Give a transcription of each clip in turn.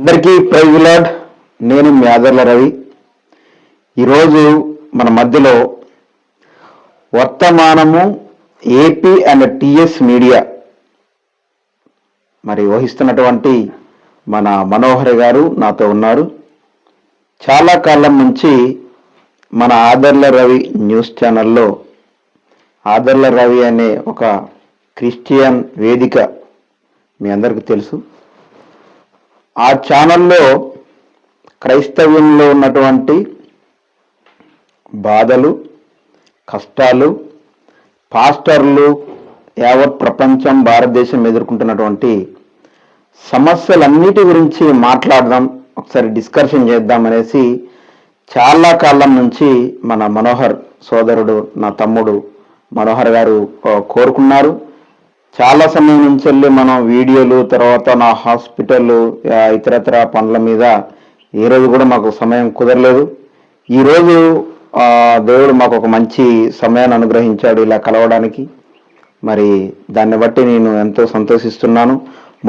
అందరికీ praise lord. నేను మీ ఆదర్ల రవి. ఈరోజు మన మధ్యలో వర్తమానము ఏపీ అండ్ టిఎస్ మీడియా మరి వహిస్తున్నటువంటి మన మనోహర్ గారు నాతో ఉన్నారు. చాలా కాలం నుంచి మన ఆదర్ల రవి న్యూస్ ఛానల్లో ఆదర్ల రవి అనే ఒక క్రిస్టియన్ వేదిక మీ అందరికీ తెలుసు. ఆ ఛానల్లో క్రైస్తవ్యంలో ఉన్నటువంటి బాధలు, కష్టాలు, పాస్టర్లు, యావత్ ప్రపంచం, భారతదేశం ఎదుర్కొంటున్నటువంటి సమస్యలన్నిటి గురించి మాట్లాడదాం, ఒకసారి డిస్కషన్ చేద్దాం అనేసి చాలా కాలం నుంచి మన మనోహర్ సోదరుడు, నా తమ్ముడు మనోహర్ గారు కోరుకున్నారు. చాలా సమయం నుంచి వెళ్ళి మనం వీడియోలు, తర్వాత నా హాస్పిటల్, ఇతరత్ర పనుల మీద ఏ రోజు కూడా మాకు సమయం కుదరలేదు. ఈరోజు దేవుడు మాకు ఒక మంచి సమయాన్ని అనుగ్రహించాడు ఇలా కలవడానికి. మరి దాన్ని బట్టి నేను ఎంతో సంతోషిస్తున్నాను.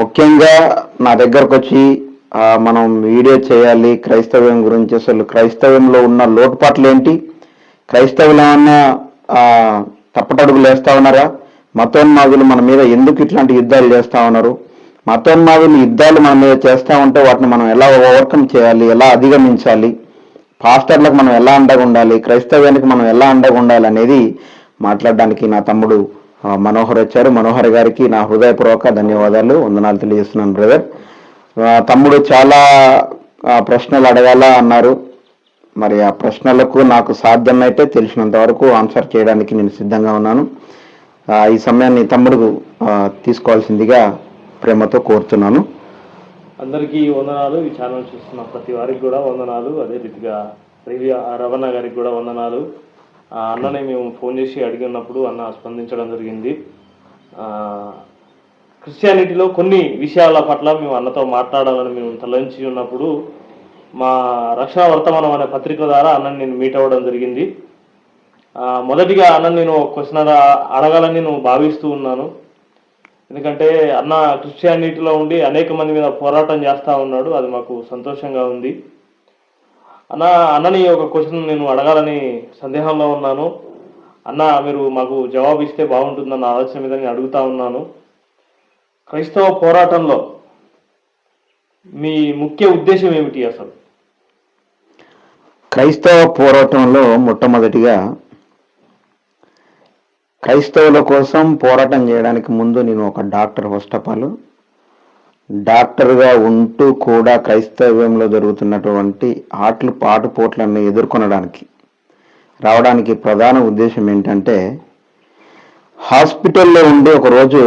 ముఖ్యంగా నా దగ్గరకు వచ్చి మనం వీడియో చేయాలి క్రైస్తవ్యం గురించి, అసలు క్రైస్తవ్యంలో ఉన్న లోటుపాట్లు ఏంటి, క్రైస్తవులు ఏమన్నా తప్పటడుగులు వేస్తా ఉన్నారా, మతోన్మాదులు మన మీద ఎందుకు ఇట్లాంటి యుద్ధాలు చేస్తా ఉన్నారు, మతోన్మాదులు యుద్ధాలు మన మీద చేస్తూ ఉంటే వాటిని మనం ఎలా ఓవర్కమ్ చేయాలి, ఎలా అధిగమించాలి, పాస్టర్లకు మనం ఎలా అండగా ఉండాలి, క్రైస్తవ్యానికి మనం ఎలా అండగా ఉండాలి అనేది మాట్లాడడానికి నా తమ్ముడు మనోహర్ వచ్చారు. మనోహర్ గారికి నా హృదయపూర్వక ధన్యవాదాలు, వందనాలు తెలియజేస్తున్నాను బ్రదర్. తమ్ముడు చాలా ప్రశ్నలు అడగాల అన్నారు. మరి ఆ ప్రశ్నలకు నాకు సాధ్యమైతే తెలిసినంత వరకు ఆన్సర్ చేయడానికి నేను సిద్ధంగా ఉన్నాను. ఈ సమయాన్ని తమ్ముడు తీసుకోవాల్సిందిగా ప్రేమతో కోరుతున్నాను. అందరికీ వందనాలు. ఈ ఛానల్ చూస్తున్న ప్రతి వారికి కూడా వందనాలు. అదే రీతిగా రవణ గారికి కూడా వందనాలు. అన్ననే మేము ఫోన్ చేసి అడిగినప్పుడు అన్న స్పందించడం జరిగింది. క్రిస్టియానిటీలో కొన్ని విషయాల పట్ల మేము అన్నతో మాట్లాడాలని మేము తలంచి ఉన్నప్పుడు మా రక్షణ వర్తమానం అనే పత్రిక ద్వారా అన్నని నేను మీట్ అవ్వడం జరిగింది. మొదటిగా అన్న నేను క్వశ్చన్ అడగాలని నేను భావిస్తూ ఉన్నాను. ఎందుకంటే అన్న క్రిస్టియానిటీలో ఉండి అనేక మంది మీద పోరాటం చేస్తూ ఉన్నాడు. అది మాకు సంతోషంగా ఉంది. అన్నని ఒక క్వశ్చన్ నేను అడగాలని సందేహంలో ఉన్నాను. అన్న మీరు మాకు జవాబు ఇస్తే బాగుంటుందన్న ఆలోచన మీద నేను అడుగుతా ఉన్నాను. క్రైస్తవ పోరాటంలో మీ ముఖ్య ఉద్దేశం ఏమిటి? అసలు క్రైస్తవ పోరాటంలో మొట్టమొదటిగా క్రైస్తవుల కోసం పోరాటం చేయడానికి ముందు నేను ఒక డాక్టర్. ఫస్ట్ ఆఫ్ ఆల్ డాక్టర్గా ఉంటూ కూడా క్రైస్తవ్యంలో జరుగుతున్నటువంటి ఆటుపోట్లను ఎదుర్కొనడానికి రావడానికి ప్రధాన ఉద్దేశం ఏంటంటే, హాస్పిటల్లో ఉండి ఒకరోజు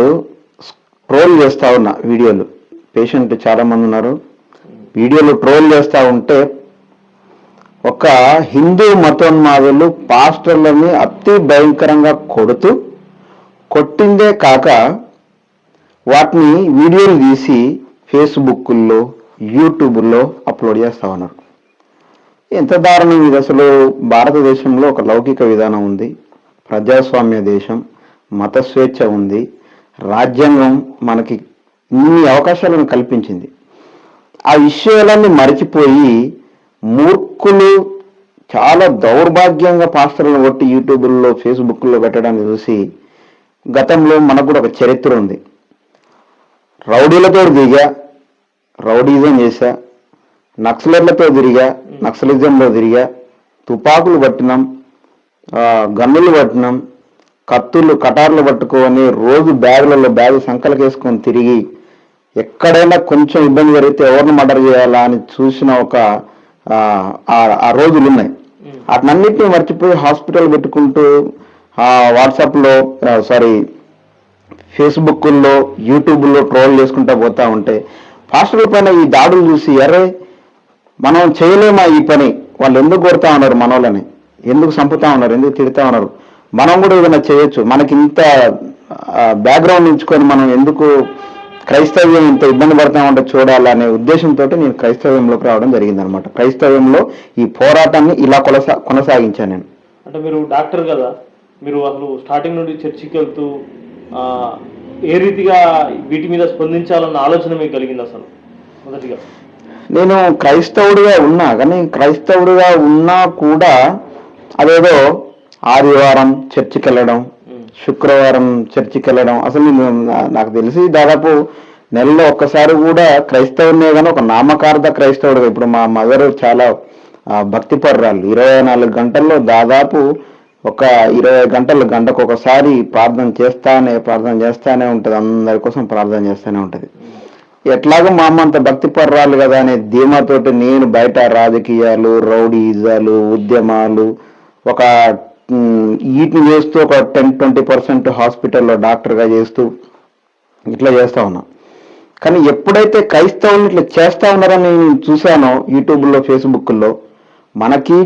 ట్రోల్ చేస్తూ ఉన్న వీడియోలు, పేషెంట్ చాలామంది ఉన్నారు, వీడియోలు ట్రోల్ చేస్తూ ఉంటే ఒక హిందూ మతోన్మాదులు పాస్టర్లని అతి భయంకరంగా కొట్టిందే కాక వాటిని వీడియోలు తీసి ఫేస్బుక్లో, యూట్యూబ్లో అప్లోడ్ చేస్తూ ఉన్నారు. ఎంత దారుణం ఇది! అసలు భారతదేశంలో ఒక లౌకిక విధానం ఉంది, ప్రజాస్వామ్య దేశం, మత స్వేచ్ఛ ఉంది, రాజ్యాంగం మనకి ఇన్ని అవకాశాలను కల్పించింది. ఆ విషయాలన్నీ మరిచిపోయి మూర్ఖులు చాలా దౌర్భాగ్యంగా పాస్టర్లను కొట్టి యూట్యూబ్లో, ఫేస్బుక్లో పెట్టడాన్ని చూసి, గతంలో మనకు కూడా ఒక చరిత్ర ఉంది. రౌడీలతో దిగా, రౌడీజం చేశా, నక్సలర్లతో తిరిగా, నక్సలిజంలో తిరిగా, తుపాకులు పట్టినాం, గన్నులు పట్టినాం, కత్తులు కటార్లు పట్టుకొని రోజు బ్యాగు సంకలకు వేసుకొని తిరిగి, ఎక్కడైనా కొంచెం ఇబ్బంది జరిగితే ఎవరిని మర్డర్ చేయాలా అని చూసిన ఒక ఆ రోజులు ఉన్నాయి. వాటినన్నిటిని మర్చిపోయి హాస్పిటల్ పెట్టుకుంటూ వాట్సాప్లో ఫేస్బుక్లో, యూట్యూబ్లో ట్రోల్ చేసుకుంటూ పోతా ఉంటే పాస్టర్ల పైన ఈ దాడులు చూసి, అరే మనం చేయలేమా ఈ పని, వాళ్ళు ఎందుకు కొడతా ఉన్నారు, మనోళ్ళని ఎందుకు చంపుతా ఉన్నారు, ఎందుకు తిడతా ఉన్నారు, మనం కూడా ఏదైనా చేయొచ్చు, మనకి ఇంత బ్యాక్గ్రౌండ్ ఉంచుకొని మనం ఎందుకు క్రైస్తవ్యం ఇంత ఇబ్బంది పడతా ఉంటే చూడాలనే ఉద్దేశంతో నేను క్రైస్తవ్యంలోకి రావడం జరిగిందనమాట. క్రైస్తవ్యంలో ఈ పోరాటాన్ని ఇలా కొనసాగించాను నేను. అంటే మీరు డాక్టర్ కదా, మీరు అసలు స్టార్టింగ్ నుండి చర్చికి వెళ్తూ ఏ రీతిగా వీటి మీద స్పందించాలన్న ఆలోచన మీకు కలిగింది అసలు మొదటిగా? నేను క్రైస్తవుడిగా ఉన్నా, కానీ క్రైస్తవుడిగా ఉన్నా కూడా అదేదో ఆదివారం చర్చికి వెళ్ళడం, శుక్రవారం చర్చికి వెళ్ళడం, అసలు నాకు తెలిసి దాదాపు నెలలో ఒక్కసారి కూడా క్రైస్తవునే కానీ ఒక నామకార్థ క్రైస్తవుడుగా, ఇప్పుడు మా మదర్ చాలా భక్తిపరురాలు, 24 గంటల్లో దాదాపు ఒక 20 గంటలు గంటకు ఒకసారి ప్రార్థన చేస్తానే ఉంటుంది, అందరి కోసం ప్రార్థన చేస్తూనే ఉంటుంది. ఎట్లాగో మా అమ్మ అంత భక్తిపరురాలు కదా అనే ధీమాతోటి నేను బయట రాజకీయాలు, రౌడీజాలు, ఉద్యమాలు ఒక వీటిని చేస్తూ ఒక 10-20% హాస్పిటల్లో డాక్టర్గా చేస్తూ ఇట్లా చేస్తా ఉన్నా. కానీ ఎప్పుడైతే క్రైస్తవులు ఇట్లా చేస్తా ఉన్నారని నేను చూశానో యూట్యూబ్లో, ఫేస్బుక్లో, మనకి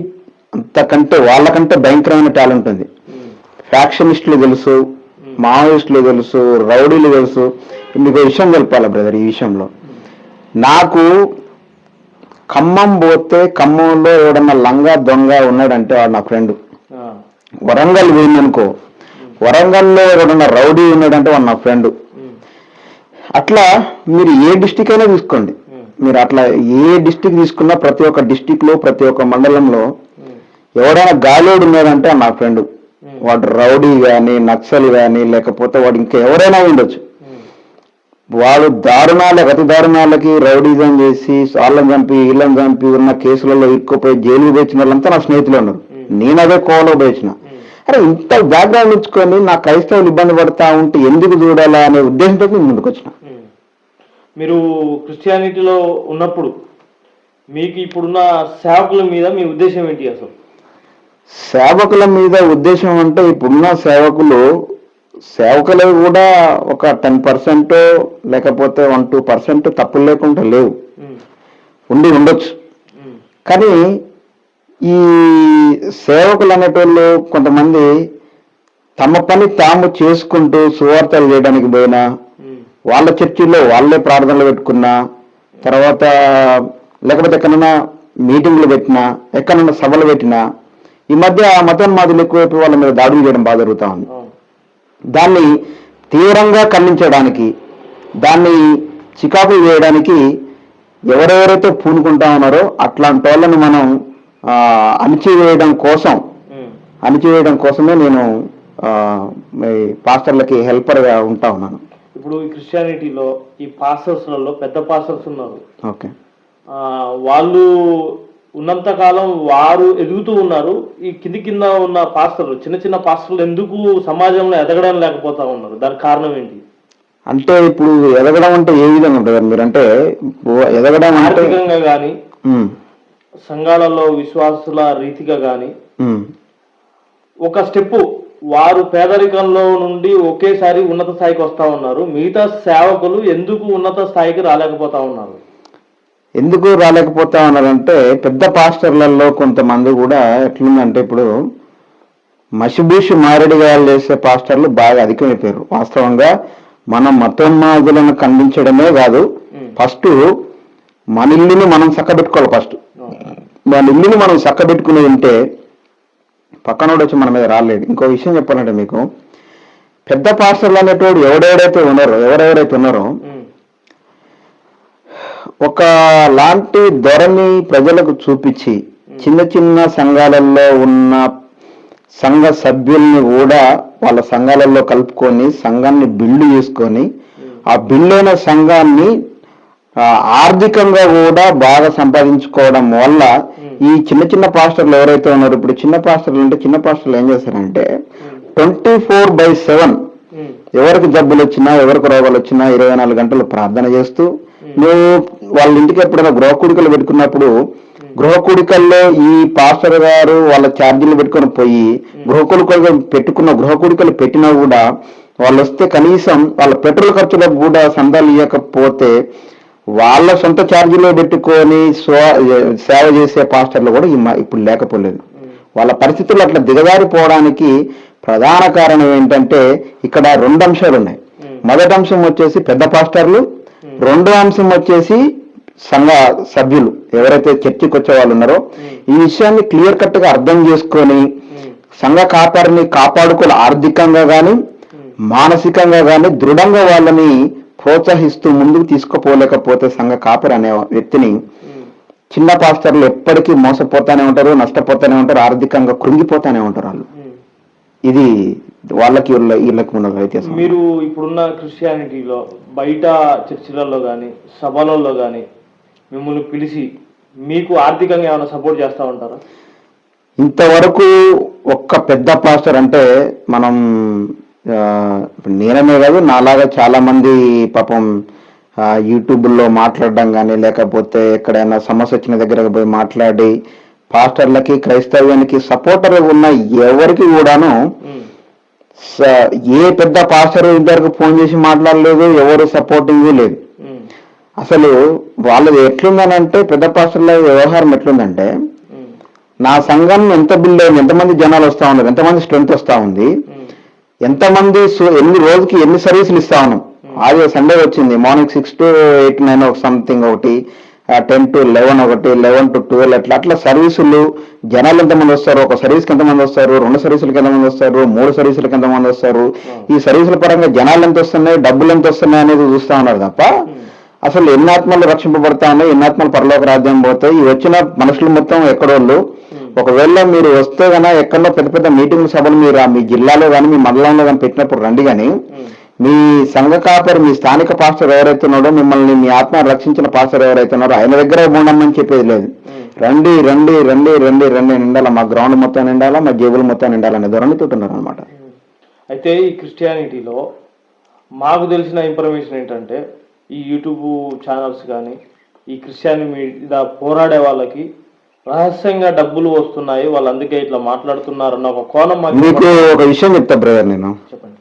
అంతకంటే వాళ్ళకంటే భయంకరమైన టాలెంట్ ఉంది. ఫ్యాక్షనిస్టులు తెలుసు, మావోయిస్టులు తెలుసు, రౌడీలు తెలుసు. మీకు విషయం తెలపాలి బ్రదర్, ఈ విషయంలో నాకు ఖమ్మం పోతే ఖమ్మంలో ఎవడన్నా లంగా దొంగ ఉన్నాడంటే వాడు నా ఫ్రెండ్. వరంగల్ పోయిందనుకో, వరంగల్లో ఎవడన్నా రౌడీ ఉన్నాడంటే వాడు నా ఫ్రెండ్. అట్లా మీరు ఏ డిస్టిక్ అయినా తీసుకోండి, మీరు అట్లా ఏ డిస్టిక్ తీసుకున్నా ప్రతి ఒక్క డిస్టిక్ లో, ప్రతి ఒక్క మండలంలో ఎవడైనా గాలోడు ఉన్నాడంటే నా ఫ్రెండ్. వాడు రౌడీ కానీ, నక్సల్ కానీ, లేకపోతే వాడు ఇంకా ఎవరైనా ఉండొచ్చు. వాడు అతి దారుణాలకి రౌడీజం చేసి వాళ్ళని చంపి వీళ్ళని చంపి ఉన్న కేసులలో ఇరుక్కుపోయి జైలు తెచ్చిన వాళ్ళంతా నా స్నేహితులు ఉన్నారు. నేను అదే కోవలో పోయించిన. అరే ఇంత బ్యాక్గ్రౌండ్ ఉంచుకొని నా క్రైస్తవులు ఇబ్బంది పడతా ఉంటే ఎందుకు చూడాలా అనే ఉద్దేశంతో నేను ముందుకు వచ్చిన. మీరు క్రిస్టియానిటీలో ఉన్నప్పుడు మీకు ఇప్పుడున్న సేవకుల మీద మీ ఉద్దేశం ఏంటి? అసలు సేవకుల మీద ఉద్దేశం అంటే ఇప్పుడున్న సేవకులు కూడా ఒక 10% లేకపోతే 1-2% తప్పులు లేకుండా లేవు, ఉండొచ్చు. కానీ ఈ సేవకులు అనేటోళ్ళు కొంతమంది తమ పని తాము చేసుకుంటూ సువార్తలు చేయడానికి పోయినా, వాళ్ళ చర్చిలో వాళ్ళే ప్రార్థనలు పెట్టుకున్నా, తర్వాత లేకపోతే ఎక్కడైనా మీటింగ్లు పెట్టినా, ఎక్కడైనా సభలు పెట్టినా, ఈ మధ్య మతోన్మాదులు ఎక్కువైపు వాళ్ళ మీద దాడులు చేయడం బాగా జరుగుతూ ఉంది. దాన్ని తీవ్రంగా ఖండించడానికి, దాన్ని చికాకులు చేయడానికి ఎవరెవరైతే పూనుకుంటా ఉన్నారో అట్లాంటి వాళ్ళని మనం అణిచివేయడం కోసమే నేను పాస్టర్లకి హెల్పర్గా ఉంటా ఉన్నాను. ఇప్పుడు ఈ క్రిస్టియానిటీలో ఈ పాస్టర్స్లలో పెద్ద పాస్టర్స్ ఉన్నారు. ఓకే, వాళ్ళు ఉన్నంత కాలం వారు ఎదుగుతూ ఉన్నారు. ఈ కింద ఉన్న పాస్టర్లు, చిన్న పాస్టర్లు ఎందుకు సమాజంలో ఎదగడం లేకపోతా ఉన్నారు? దానికి కారణం ఏంటి? అంటే ఇప్పుడు ఎదగడం అంటే ఏ విధంగా ఉంటుంది మీరంటే? ఎదగడం ఆర్థికంగా కానీ, సంఘాలలో విశ్వాసుల రీతిగా కానీ, ఒక స్టెప్ వారు పేదరికంలో నుండి ఒకేసారి ఉన్నత స్థాయికి వస్తా ఉన్నారు. మిగతా సేవకులు ఎందుకు ఉన్నత స్థాయికి రాలేకపోతా ఉన్నారు? ఎందుకు రాలేకపోతా ఉన్నారంటే పెద్ద పాస్టర్లలో కొంతమంది కూడా ఎట్లుందంటే, ఇప్పుడు మసిబూసి మారేడుగాయలు చేసే పాస్టర్లు బాగా అధికమైపోయారు. వాస్తవంగా మనం మతోన్మాదులను ఖండించడమే కాదు, ఫస్ట్ మన ఇల్లుని మనం చక్కబెట్టుకోవాలి. ఫస్ట్ మన ఇల్లుని మనం చక్కబెట్టుకుని ఉంటే పక్కనోడు వచ్చి మన మీద రాలేదు. ఇంకో విషయం చెప్పాలంటే మీకు, పెద్ద పాస్టర్లు అనేటోడు ఎవరెవరైతే ఉన్నారో ఒక లాంటి ధోరణి ప్రజలకు చూపించి చిన్న సంఘాలలో ఉన్న సంఘ సభ్యుల్ని కూడా వాళ్ళ సంఘాలలో కలుపుకొని సంఘాన్ని బిల్డ్ చేసుకొని ఆ బిల్డైన సంఘాన్ని ఆర్థికంగా కూడా బాగా సంపాదించుకోవడం వల్ల ఈ చిన్న పాస్టర్లు ఎవరైతే ఉన్నారో, ఇప్పుడు చిన్న పాస్టర్లు ఏం చేస్తారంటే 24/7 ఎవరికి జబ్బులు వచ్చినా, ఎవరికి రోగాలు వచ్చినా 24 గంటలు ప్రార్థన చేస్తూ, నువ్వు వాళ్ళ ఇంటికి ఎప్పుడైనా గృహకూడికలు పెట్టుకున్నప్పుడు గృహకూడికల్లో ఈ పాస్టర్ గారు వాళ్ళ ఛార్జీలు పెట్టుకొని పోయి గృహకూడికలు పెట్టినా కూడా వాళ్ళు వస్తే కనీసం వాళ్ళ పెట్రోల్ ఖర్చులకు కూడా సందాలు ఇవ్వకపోతే వాళ్ళ సొంత ఛార్జీలో పెట్టుకొని సేవ చేసే పాస్టర్లు కూడా ఇప్పుడు లేకపోలేదు. వాళ్ళ పరిస్థితులు అట్లా దిగజారిపోవడానికి ప్రధాన కారణం ఏంటంటే ఇక్కడ 2 అంశాలు ఉన్నాయి. మొదటి అంశం వచ్చేసి పెద్ద పాస్టర్లు, రెండో అంశం వచ్చేసి సంఘ సభ్యులు ఎవరైతే చర్చికి వచ్చే వాళ్ళు ఉన్నారో ఈ విషయాన్ని క్లియర్ కట్ గా అర్థం చేసుకొని సంఘ కాపారిని కాపాడుకోవాలి. ఆర్థికంగా కానీ మానసికంగా కానీ దృఢంగా వాళ్ళని ప్రోత్సహిస్తూ ముందుకు తీసుకుపోలేకపోతే సంఘ కాపరి అనే వ్యక్తిని చిన్న పాస్టర్లు ఎప్పటికీ మోసపోతానే ఉంటారు, నష్టపోతానే ఉంటారు, ఆర్థికంగా కృంగిపోతానే ఉంటారు వాళ్ళు. ఇది వాళ్ళకి వీళ్ళకి ఉన్న వ్యత్యాసం. మీరు ఇప్పుడున్న క్రిస్టియానిటీలో బయట చర్చిలలో కానీ సభలలో కానీ మిమ్మల్ని పిలిచి మీకు ఆర్థికంగా ఏమైనా సపోర్ట్ చేస్తూ ఉంటారా? ఇంతవరకు ఒక్క పెద్ద పాస్టర్ అంటే మనం నేనమే కాదు, నాలాగా చాలా మంది పాపం యూట్యూబ్లో మాట్లాడడం కానీ లేకపోతే ఎక్కడైనా సమస్య వచ్చిన దగ్గర పోయి మాట్లాడి పాస్టర్లకి క్రైస్తవ్యానికి సపోర్టర్ ఉన్న ఎవరికి కూడాను ఏ పెద్ద పాస్టర్ ఇంతవరకు ఫోన్ చేసి మాట్లాడలేదు, ఎవరు సపోర్టింగ్ లేదు. అసలు వాళ్ళది ఎట్లుందనంటే పెద్ద పాస్టర్ల వ్యవహారం ఎట్లుందంటే, నా సంఘం ఎంత బిల్డ్ అయింది, ఎంతమంది జనాలు వస్తా ఉన్నారు, ఎంతమంది స్ట్రెంత్ వస్తా ఉంది, ఎంతమంది ఎన్ని రోజుకి ఎన్ని సర్వీసులు ఇస్తా ఉన్నాం. అది సండే వచ్చింది మార్నింగ్ 6 to 8, 9 సంథింగ్ ఒకటి, 10 to 11 ఒకటి, 11 to 12 అట్లా సర్వీసులు. జనాలు ఎంతమంది వస్తారు, ఒక సర్వీస్కి ఎంతమంది వస్తారు, 2 సర్వీసులకి ఎంతమంది వస్తారు, 3 సర్వీసులకి ఎంతమంది వస్తారు, ఈ సర్వీసుల పరంగా జనాలు ఎంత వస్తున్నాయి, డబ్బులు ఎంత వస్తున్నాయి అనేది చూస్తా ఉన్నారు తప్ప అసలు ఎన్ని ఆత్మలు రక్షింపబడతా ఉన్నాయి, ఎన్ని ఆత్మలు పరలోక రాజ్యం పోతాయి, ఈ వచ్చిన మనుషులు మొత్తం ఎక్కడోళ్ళు. ఒకవేళ మీరు వస్తే గన ఎక్కడో పెద్ద పెద్ద మీటింగ్ సభలు మీరు మీ జిల్లాలో కానీ మీ మండలంలో కానీ పెట్టినప్పుడు రండి. కానీ మీ సంఘ కాపరి, మీ స్థానిక పాస్టర్ ఎవరైతే ఉన్నాడో, మిమ్మల్ని మీ ఆత్మ రక్షించిన పాస్టర్ ఎవరైతే ఉన్నారో ఆయన దగ్గర ఉండమని చెప్పేది లేదు. రండి రండి రండి రండి రండి నిండాలా, మా గ్రౌండ్ మొత్తం నిండాలా, మా జేబులు మొత్తం నిండాలనే ధోరణి తోటున్నారు అనమాట. అయితే ఈ క్రిస్టియానిటీలో మాకు తెలిసిన ఇన్ఫర్మేషన్ ఏంటంటే, ఈ యూట్యూబ్ ఛానల్స్ కానీ ఈ క్రిస్టియానిటీ మీద పోరాడే వాళ్ళకి రహస్యంగా డబ్బులు వస్తున్నాయి, వాళ్ళు అందుకే ఇట్లా మాట్లాడుతున్నారు అన్న ఒక కోణం. మీకు ఒక విషయం చెప్తా బ్రదర్, చెప్పండి.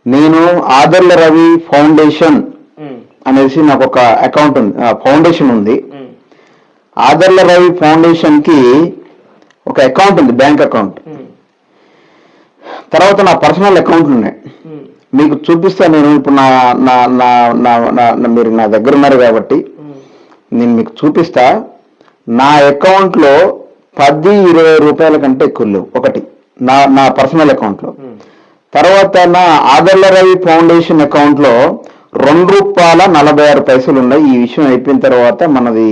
నేను ఆదర్ల రవి ఫౌండేషన్ అనేసి నాకు ఒక అకౌంట్ ఉంది, ఫౌండేషన్ ఉంది. ఆదర్ల రవి ఫౌండేషన్ కి ఒక అకౌంట్ ఉంది, బ్యాంక్ అకౌంట్. తర్వాత నా పర్సనల్ అకౌంట్లు ఉన్నాయి, మీకు చూపిస్తా. నేను ఇప్పుడు మీరు నా దగ్గర ఉన్నారు కాబట్టి నేను మీకు చూపిస్తా. నా అకౌంట్లో 10-20 రూపాయల కంటే ఎక్కువ లేవు, ఒకటి నా పర్సనల్ అకౌంట్లో. తర్వాత నా ఆదర్ల రవి ఫౌండేషన్ అకౌంట్లో ₹2.46 ఉన్నాయి. ఈ విషయం అయిపోయిన తర్వాత మనది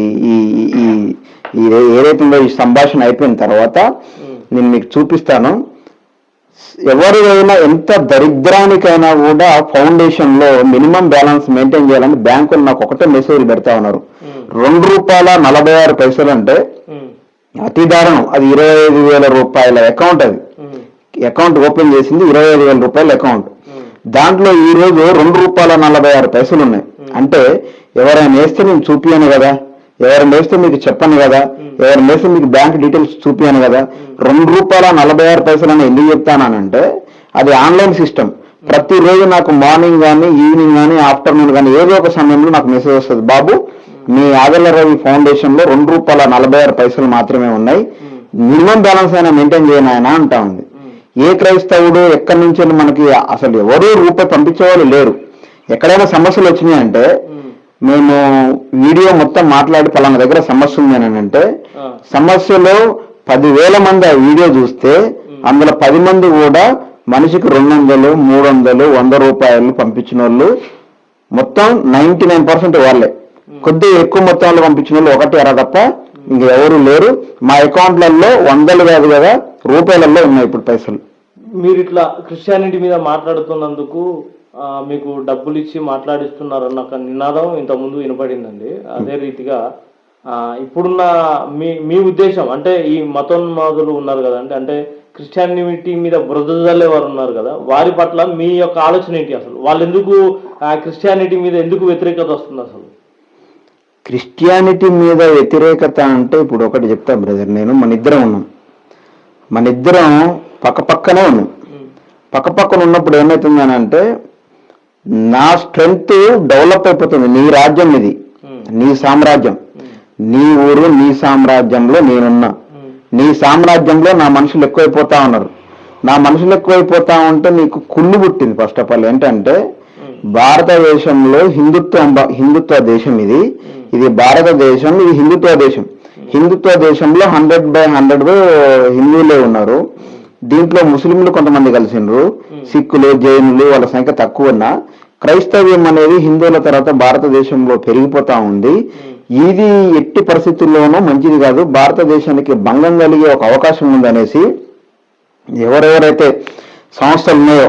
ఏదైతే ఉందో ఈ సంభాషణ అయిపోయిన తర్వాత నేను మీకు చూపిస్తాను. ఎవరికైనా ఎంత దరిద్రానికైనా కూడా ఫౌండేషన్ లో మినిమం బ్యాలెన్స్ మెయింటైన్ చేయాలని బ్యాంకులు నాకు ఒకటే మెసేజ్ పెడతా ఉన్నారు. ₹2.46 అంటే అతి దారుణం. అది 25,000 రూపాయల అకౌంట్. అది అకౌంట్ ఓపెన్ చేసింది 25,000 రూపాయల అకౌంట్. దాంట్లో ఈ రోజు ₹2.46 ఉన్నాయి. అంటే ఎవరైనా వేస్తే నేను చూపియాను కదా, ఎవరైనా వేస్తే మీకు చెప్పను కదా, ఎవరైనా వేస్తే మీకు బ్యాంక్ డీటెయిల్స్ చూపియాను కదా. ₹2.46 అని ఎందుకు చెప్తానంటే అది ఆన్లైన్ సిస్టమ్. ప్రతిరోజు నాకు మార్నింగ్ కానీ ఈవినింగ్ కానీ ఆఫ్టర్నూన్ కానీ ఏదో ఒక సమయంలో నాకు మెసేజ్ వస్తుంది, బాబు మీ ఆదర్ల రవి ఫౌండేషన్ లో ₹2.46 మాత్రమే ఉన్నాయి, మినిమం బ్యాలెన్స్ అయినా మెయింటైన్ చేయను ఆయన అంటా ఉంది. ఏ క్రైస్తవుడు ఎక్కడి నుంచి మనకి అసలు ఎవరు రూపాయి పంపించేవాళ్ళు లేరు. ఎక్కడైనా సమస్యలు వచ్చినాయంటే మేము వీడియో మొత్తం మాట్లాడి పలానా దగ్గర సమస్య ఉంది అని అంటే సమస్యలో 10,000 మంది ఆ వీడియో చూస్తే అందులో 10 మంది కూడా మనిషికి 200, 300, 100 రూపాయలు పంపించిన వాళ్ళు మొత్తం 99% వాళ్ళే. కొద్దిగా ఎక్కువ మొత్తంలో పంపించిన వాళ్ళు 1-2 తప్ప ఇంకెవరు లేరు. మా అకౌంట్లలో 100 కాదు కదా, రూపాయలలో ఉన్నాయి ఇప్పుడు పైసలు. మీరు ఇట్లా క్రిస్టియానిటీ మీద మాట్లాడుతున్నందుకు మీకు డబ్బులు ఇచ్చి మాట్లాడిస్తున్నారన్న ఒక నినాదం ఇంతకుముందు వినపడిందండి. అదే రీతిగా ఇప్పుడున్న మీ ఉద్దేశం అంటే ఈ మతోన్మాదులు ఉన్నారు కదండి, అంటే క్రిస్టియానిటీ మీద బురదజల్లే వారు ఉన్నారు కదా, వారి పట్ల మీ యొక్క ఆలోచన ఏంటి? అసలు వాళ్ళు ఎందుకు క్రిస్టియానిటీ మీద ఎందుకు వ్యతిరేకత వస్తుంది? అసలు క్రిస్టియానిటీ మీద వ్యతిరేకత అంటే ఇప్పుడు ఒకటి చెప్తా బ్రదర్, నేను మన ఇద్దరం పక్కపక్కనే ఉన్నాం. పక్కపక్కన ఉన్నప్పుడు ఏమవుతుందని అంటే నా స్ట్రెంగ్త్ డెవలప్ అయిపోతుంది. నీ రాజ్యం ఇది, నీ సామ్రాజ్యం, నీ ఊరు, నీ సామ్రాజ్యంలో నేనున్నా. నీ సామ్రాజ్యంలో నా మనుషులు ఎక్కువైపోతా ఉన్నారు. నా మనుషులు ఎక్కువైపోతా ఉంటే నీకు కుళ్ళు పుట్టింది. ఫస్ట్ ఆఫ్ ఆల్ ఏంటంటే భారతదేశంలో హిందుత్వ దేశం ఇది భారతదేశం, ఇది హిందుత్వ దేశం. హిందుత్వ దేశంలో 100/100 హిందువులే ఉన్నారు. దీంట్లో ముస్లింలు కొంతమంది కలిసిండ్రు, సిక్కులు, జైనులు వాళ్ళ సంఖ్య తక్కువ ఉన్నా క్రైస్తవ్యం అనేది హిందువుల తర్వాత భారతదేశంలో పెరిగిపోతా ఉంది. ఇది ఎట్టి పరిస్థితుల్లోనూ మంచిది కాదు, భారతదేశానికి భంగం కలిగే ఒక అవకాశం ఉందనేసి ఎవరెవరైతే సంస్థలు ఉన్నాయో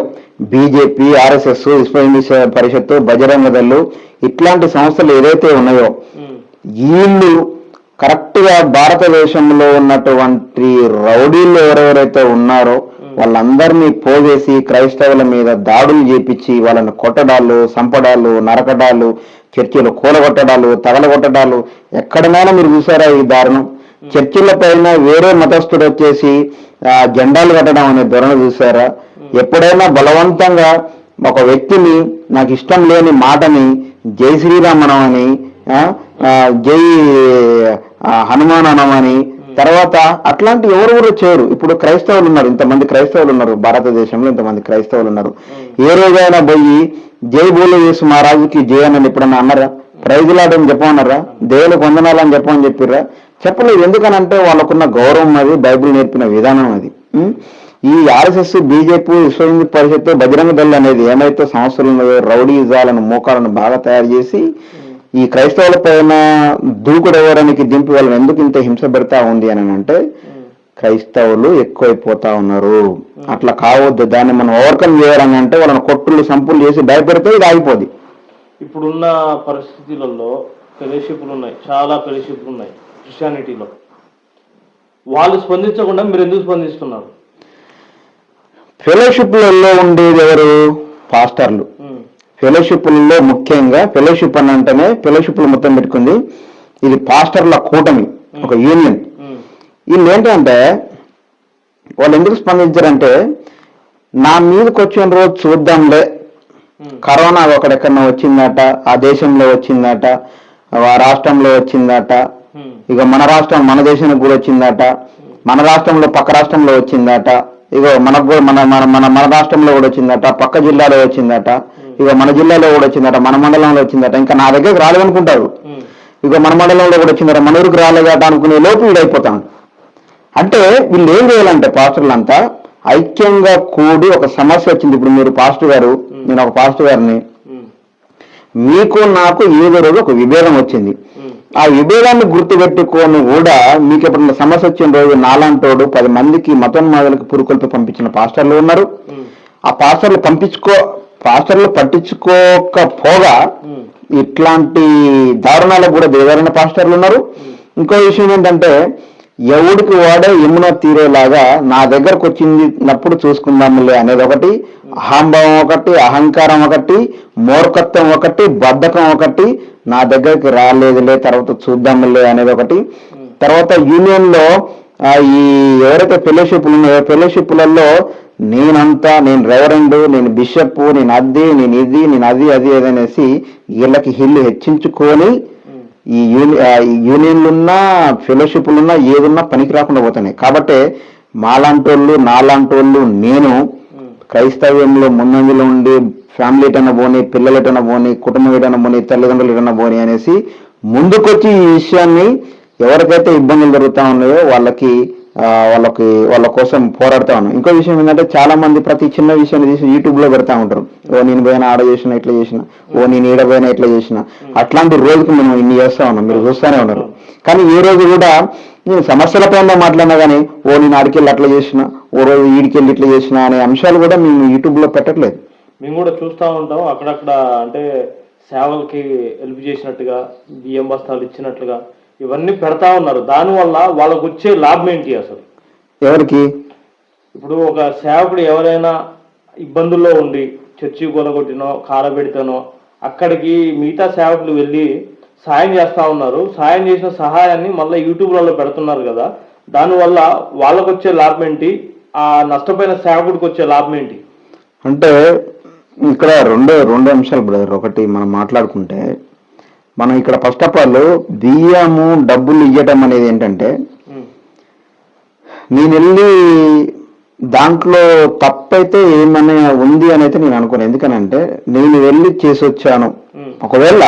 బీజేపీ, ఆర్ఎస్ఎస్, విశ్వ హిందూ పరిషత్తు, బజరంగ దళ్ ఇట్లాంటి సంస్థలు ఏదైతే ఉన్నాయో వీళ్ళు కరెక్ట్గా భారతదేశంలో ఉన్నటువంటి రౌడీలు ఎవరెవరైతే ఉన్నారో వాళ్ళందరినీ పోగేసి క్రైస్తవుల మీద దాడులు చేపించి వాళ్ళని కొట్టడాలు, సంపడాలు, నరకడాలు, చర్చిలు కూలగొట్టడాలు, తగలగొట్టడాలు ఎక్కడైనా మీరు చూసారా ఈ దారుణం? చర్చిల పైన వేరే మతస్థుడు వచ్చేసి జెండాలు కట్టడం అనే ధోరణి చూసారా? ఎప్పుడైనా బలవంతంగా ఒక వ్యక్తిని నాకు ఇష్టం లేని మాటని జై శ్రీరామ్ అనమని, జై హనుమాన్ అనమని, తర్వాత అట్లాంటి ఎవరెవరు చేయరు. ఇప్పుడు క్రైస్తవులు ఉన్నారు, ఇంతమంది క్రైస్తవులు ఉన్నారు భారతదేశంలో, ఇంతమంది క్రైస్తవులు ఉన్నారు. ఏ రోజైనా పోయి జై బోలో యేసు మహారాజుకి జై అని ఎప్పుడన్నా అన్నారా? ప్రైజులాడని చెప్పమన్నారా? దేవులకు వందనాలని చెప్పమని చెప్పిర్రా? చెప్పలేదు. ఎందుకనంటే వాళ్ళకున్న గౌరవం అది, బైబిల్ నేర్పిన విధానం అది. ఈ ఆర్ఎస్ఎస్, బీజేపీ, విశ్వ హిందూ పరిషత్తు, బజరంగ దళ్ అనేది ఏమైతే సంస్థలు ఉన్నాయో రౌడీజాలను, మోకాలను బాగా తయారు చేసి ఈ క్రైస్తవుల పైన దూకుడవడానికి దింపి వాళ్ళని ఎందుకు ఇంత హింస పెడతా ఉంది అని అంటే క్రైస్తవులు ఎక్కువైపోతా ఉన్నారు. అట్లా కావద్దు. దాన్ని మనం ఓవర్కమ్ చేయాలని అంటే వాళ్ళని కొట్టులు, సంపులు చేసి భయపెడితే ఇది ఆగిపోద్ది. ఇప్పుడున్న పరిస్థితులలో ఫెలోషిప్లు ఉన్నాయి, చాలా ఫెలోషిప్లు ఉన్నాయి క్రిస్టియానిటీలో. వాళ్ళు స్పందించకుండా మీరు ఎందుకు స్పందిస్తున్నారు? ఫెలోషిప్లలో ఉండేది ఎవరు? పాస్టర్లు. ఫెలోషిప్లలో ముఖ్యంగా ఫెలోషిప్ అని అంటేనే ఫెలోషిప్లు మొత్తం పెట్టుకుంది ఇది పాస్టర్ల కూటమి, ఒక యూనియన్. వీళ్ళు ఏంటంటే వాళ్ళు ఎందుకు స్పందించారంటే నా మీదకి వచ్చిన రోజు చూద్దాంలే, కరోనా ఒకడెక్కడన్నా వచ్చిందట, ఆ దేశంలో వచ్చిందట, ఆ రాష్ట్రంలో వచ్చిందట, ఇక మన రాష్ట్రం మన దేశానికి కూడా వచ్చిందట, మన రాష్ట్రంలో పక్క రాష్ట్రంలో వచ్చిందట, ఇగో మనకు కూడా మన మన మన మన రాష్ట్రంలో కూడా వచ్చిందట, పక్క జిల్లాలో వచ్చిందట, ఇక మన జిల్లాలో కూడా వచ్చిందట, మన మండలంలో వచ్చిందట, ఇంకా నా దగ్గరకు రాలేదనుకుంటారు. ఇక మన మండలంలో కూడా వచ్చిందట, మన ఊరికి రాలేదట అనుకునే లోపు వీడైపోతాం. అంటే వీళ్ళు ఏం చేయాలంటే పాస్టర్లంతా ఐక్యంగా కూడి ఒక సమస్య వచ్చింది. ఇప్పుడు మీరు పాస్టర్ గారు, నేను ఒక పాస్టర్ గారిని, మీకు నాకు ఏదో రోజు ఒక విభేదం వచ్చింది. ఆ విభేదాన్ని గుర్తుపెట్టుకొని కూడా మీకు ఎప్పుడన్నా సమస్య వచ్చిన రోజు నాలాంటోడు 10 మందికి మతోన్మాదులకు పురుకొల్పి పంపించిన పాస్టర్లు ఉన్నారు. ఆ పాస్టర్లు పట్టించుకోకపోగా ఇట్లాంటి దారుణాలకు కూడా దిగజారిన పాస్టర్లు ఉన్నారు. ఇంకో విషయం ఏంటంటే ఎవడికి వాడే యమున తీరేలాగా నా దగ్గరకు వచ్చినప్పుడు చూసుకుందాములే అనేది ఒకటి, అహంభావం ఒకటి, అహంకారం ఒకటి, మూర్ఖత్వం ఒకటి, బద్ధకం ఒకటి, నా దగ్గరికి రాలేదులే తర్వాత చూద్దాములే అనేది ఒకటి. తర్వాత యూనియన్ లో ఈ ఎవరైతే ఫెలోషిప్లు ఉన్నాయో ఫెలోషిప్లలో నేను రెవరెండ్, నేను బిషప్, నేను అది, నేను ఇది, నేను అది అనేసి వీళ్ళకి హిల్లు హెచ్చించుకొని ఈ యూనియన్లున్నా ఫెలోషిప్లున్నా ఏదున్నా పనికి రాకుండా పోతున్నాయి. కాబట్టి మాలాంటోళ్ళు, నాలాంటోళ్ళు, నేను క్రైస్తవ్యంలో ముందంజలో ఉండి ఫ్యామిలీ ఎటన్నా పోని, పిల్లలు ఎటన్నా పోని, కుటుంబం ఎటన్నా పోని, తల్లిదండ్రులు ఎటన్నా పోని అనేసి ముందుకొచ్చి ఈ విషయాన్ని ఎవరికైతే ఇబ్బందులు జరుగుతూ ఉన్నాయో వాళ్ళ కోసం పోరాడుతూ ఉన్నాం. ఇంకో విషయం ఏంటంటే చాలా మంది ప్రతి చిన్న విషయాన్ని తీసి యూట్యూబ్ లో పెడతా ఉంటారు. ఓ నేను పోయినా ఆడ చేసిన ఇట్లా చేసిన, ఓ నేను ఈడ పోయినా ఇట్లా చేసిన, అట్లాంటి రోజుకి మేము ఇన్ని చేస్తా ఉన్నాం, మీరు చూస్తూనే ఉన్నారు. కానీ ఏ రోజు కూడా నేను సమస్యల పైన మాట్లాడినా కానీ ఓ నేను ఆడికెళ్ళి అట్లా చేసిన, ఓ రోజు ఈడికెళ్ళి ఇట్లా చేసిన అనే అంశాలు కూడా మేము యూట్యూబ్ లో పెట్టట్లేదు. మేము కూడా చూస్తూ ఉంటాం అక్కడక్కడ, అంటే సేవలకి హెల్ప్ చేసినట్టుగా, బియ్యం బస్తాలు ఇచ్చినట్లుగా ఇవన్నీ పెడతా ఉన్నారు. దానివల్ల వాళ్ళకు వచ్చే లాభం ఏంటి అసలు? ఎవరికి? ఇప్పుడు ఒక సేవకుడు ఎవరైనా ఇబ్బందుల్లో ఉండి చర్చి కూలగొట్టినో కాలబెడితేనో అక్కడికి మిగతా సేవకులు వెళ్ళి సాయం చేస్తూ ఉన్నారు. సాయం చేసిన సహాయాన్ని మళ్ళీ యూట్యూబ్లలో పెడుతున్నారు కదా, దానివల్ల వాళ్ళకు వచ్చే లాభం ఏంటి, ఆ నష్టపోయిన సేవకుడికి వచ్చే లాభం ఏంటి? అంటే ఇక్కడ రెండు అంశాలు బ్రదర్. ఒకటి మనం మాట్లాడుకుంటే మనం ఇక్కడ ఫస్ట్ ఆఫ్ ఆల్ బియ్యము డబ్బులు ఇవ్వటం అనేది ఏంటంటే నేను వెళ్ళి దాంట్లో తప్పైతే ఏమన్నా ఉంది అని అయితే నేను అనుకోను. ఎందుకనంటే నేను వెళ్ళి చేసి వచ్చాను. ఒకవేళ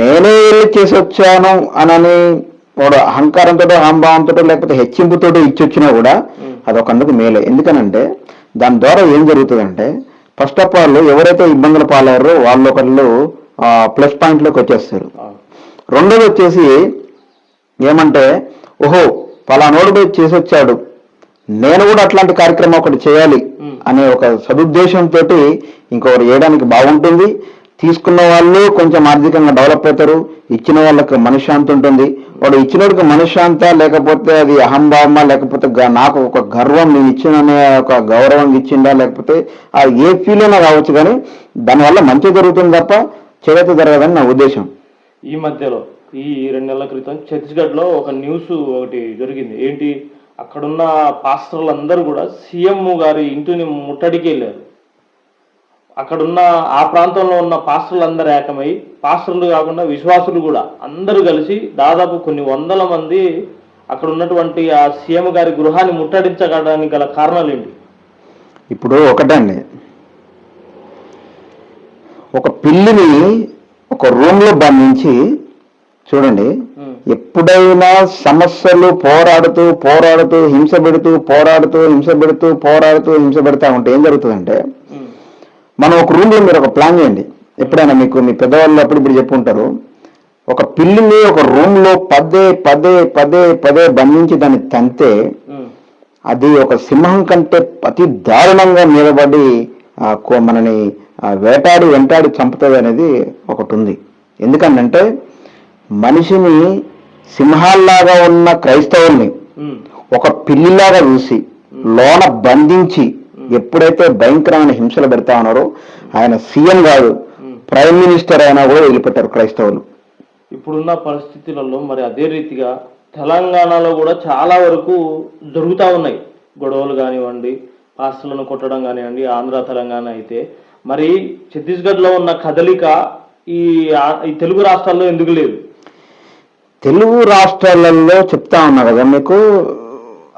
నేనే వెళ్ళి చేసి వచ్చాను అనని వాడు అహంకారంతో, అహంభావంతో, లేకపోతే హెచ్చింపుతో ఇచ్చొచ్చినా కూడా అదొకందుకు మేలే. ఎందుకనంటే దాని ద్వారా ఏం జరుగుతుందంటే ఫస్ట్ ఆఫ్ ఆల్ ఎవరైతే ఇబ్బందులు పాలయ్యారో వాళ్ళు ఒకళ్ళు ప్లస్ పాయింట్లోకి వచ్చేస్తారు. రెండోది వచ్చేసి ఏమంటే, ఓహో పలానోడు పోయి చేసి వచ్చాడు, నేను కూడా అట్లాంటి కార్యక్రమం ఒకటి చేయాలి అనే ఒక సదుద్దేశంతో ఇంకొకరు చేయడానికి బాగుంటుంది. తీసుకున్న వాళ్ళు కొంచెం ఆర్థికంగా డెవలప్ అవుతారు, ఇచ్చిన వాళ్ళకి మనశ్శాంతి ఉంటుంది. వాడు ఇచ్చినోడికి మనశ్శాంత, లేకపోతే అది అహంభావమా, లేకపోతే నాకు ఒక గర్వం నేను ఇచ్చిననే ఒక గౌరవం ఇచ్చిందా, లేకపోతే ఆ ఏ ఫీల్ అయినా కావచ్చు, కానీ దానివల్ల మంచి జరుగుతుంది తప్ప చెడైతే జరగదని నా ఉద్దేశం. ఈ మధ్యలో ఈ 2 నెలల క్రితం ఛత్తీస్గఢ్లో ఒక న్యూస్ ఒకటి జరిగింది. ఏంటి, అక్కడున్న పాస్టర్లు అందరూ కూడా సీఎం గారి ఇంటిని ముట్టడికి వెళ్ళారు. అక్కడున్న ఆ ప్రాంతంలో ఉన్న పాస్టర్లు అందరూ ఏకమై, పాస్టర్లు కాకుండా విశ్వాసులు కూడా అందరూ కలిసి దాదాపు కొన్ని వందల మంది అక్కడ ఉన్నటువంటి ఆ సీఎం గారి గృహాన్ని ముట్టడించడానికి గల కారణాలు ఏంటి? ఇప్పుడు ఒకటండి, ఒక పిల్లిని ఒక రూమ్లో బంధించి చూడండి, ఎప్పుడైనా సమస్యలు పోరాడుతూ పోరాడుతూ హింస పెడుతూ హింస పెడతా ఉంటే ఏం జరుగుతుందంటే, మనం ఒక రూమ్లో మీరు ఒక ప్లాన్ చేయండి. ఎప్పుడైనా మీకు మీ పెద్దవాళ్ళు అప్పుడు చెప్పుంటారు, ఒక పిల్లిని ఒక రూమ్లో పదే బంధించి దాన్ని తంతే అది ఒక సింహం కంటే అతి దారుణంగా నిలబడి మనని వెంటాడి చంపుతుంది అనేది ఒకటి ఉంది. ఎందుకంటే మనిషిని సింహాల్లాగా ఉన్న క్రైస్తవుల్ని ఒక పిల్లిలాగా చూసి లోన బంధించి ఎప్పుడైతే భయంకరమైన హింసలు పెడతా ఉన్నారో, ఆయన సీఎం కాదు ప్రైమ్ మినిస్టర్ అయినా కూడా వదిలిపెట్టారు క్రైస్తవులు. ఇప్పుడున్న పరిస్థితులలో మరి అదే రీతిగా తెలంగాణలో కూడా చాలా వరకు జరుగుతూ ఉన్నాయి గొడవలు కానివ్వండి, పాస్టర్లను కొట్టడం కానివ్వండి. ఆంధ్ర తెలంగాణ అయితే మరి ఛత్తీస్గఢ్లో ఉన్న కదలిక ఈ తెలుగు రాష్ట్రాల్లో ఎందుకు లేదు? తెలుగు రాష్ట్రాలలో చెప్తా ఉన్నా కదా మీకు,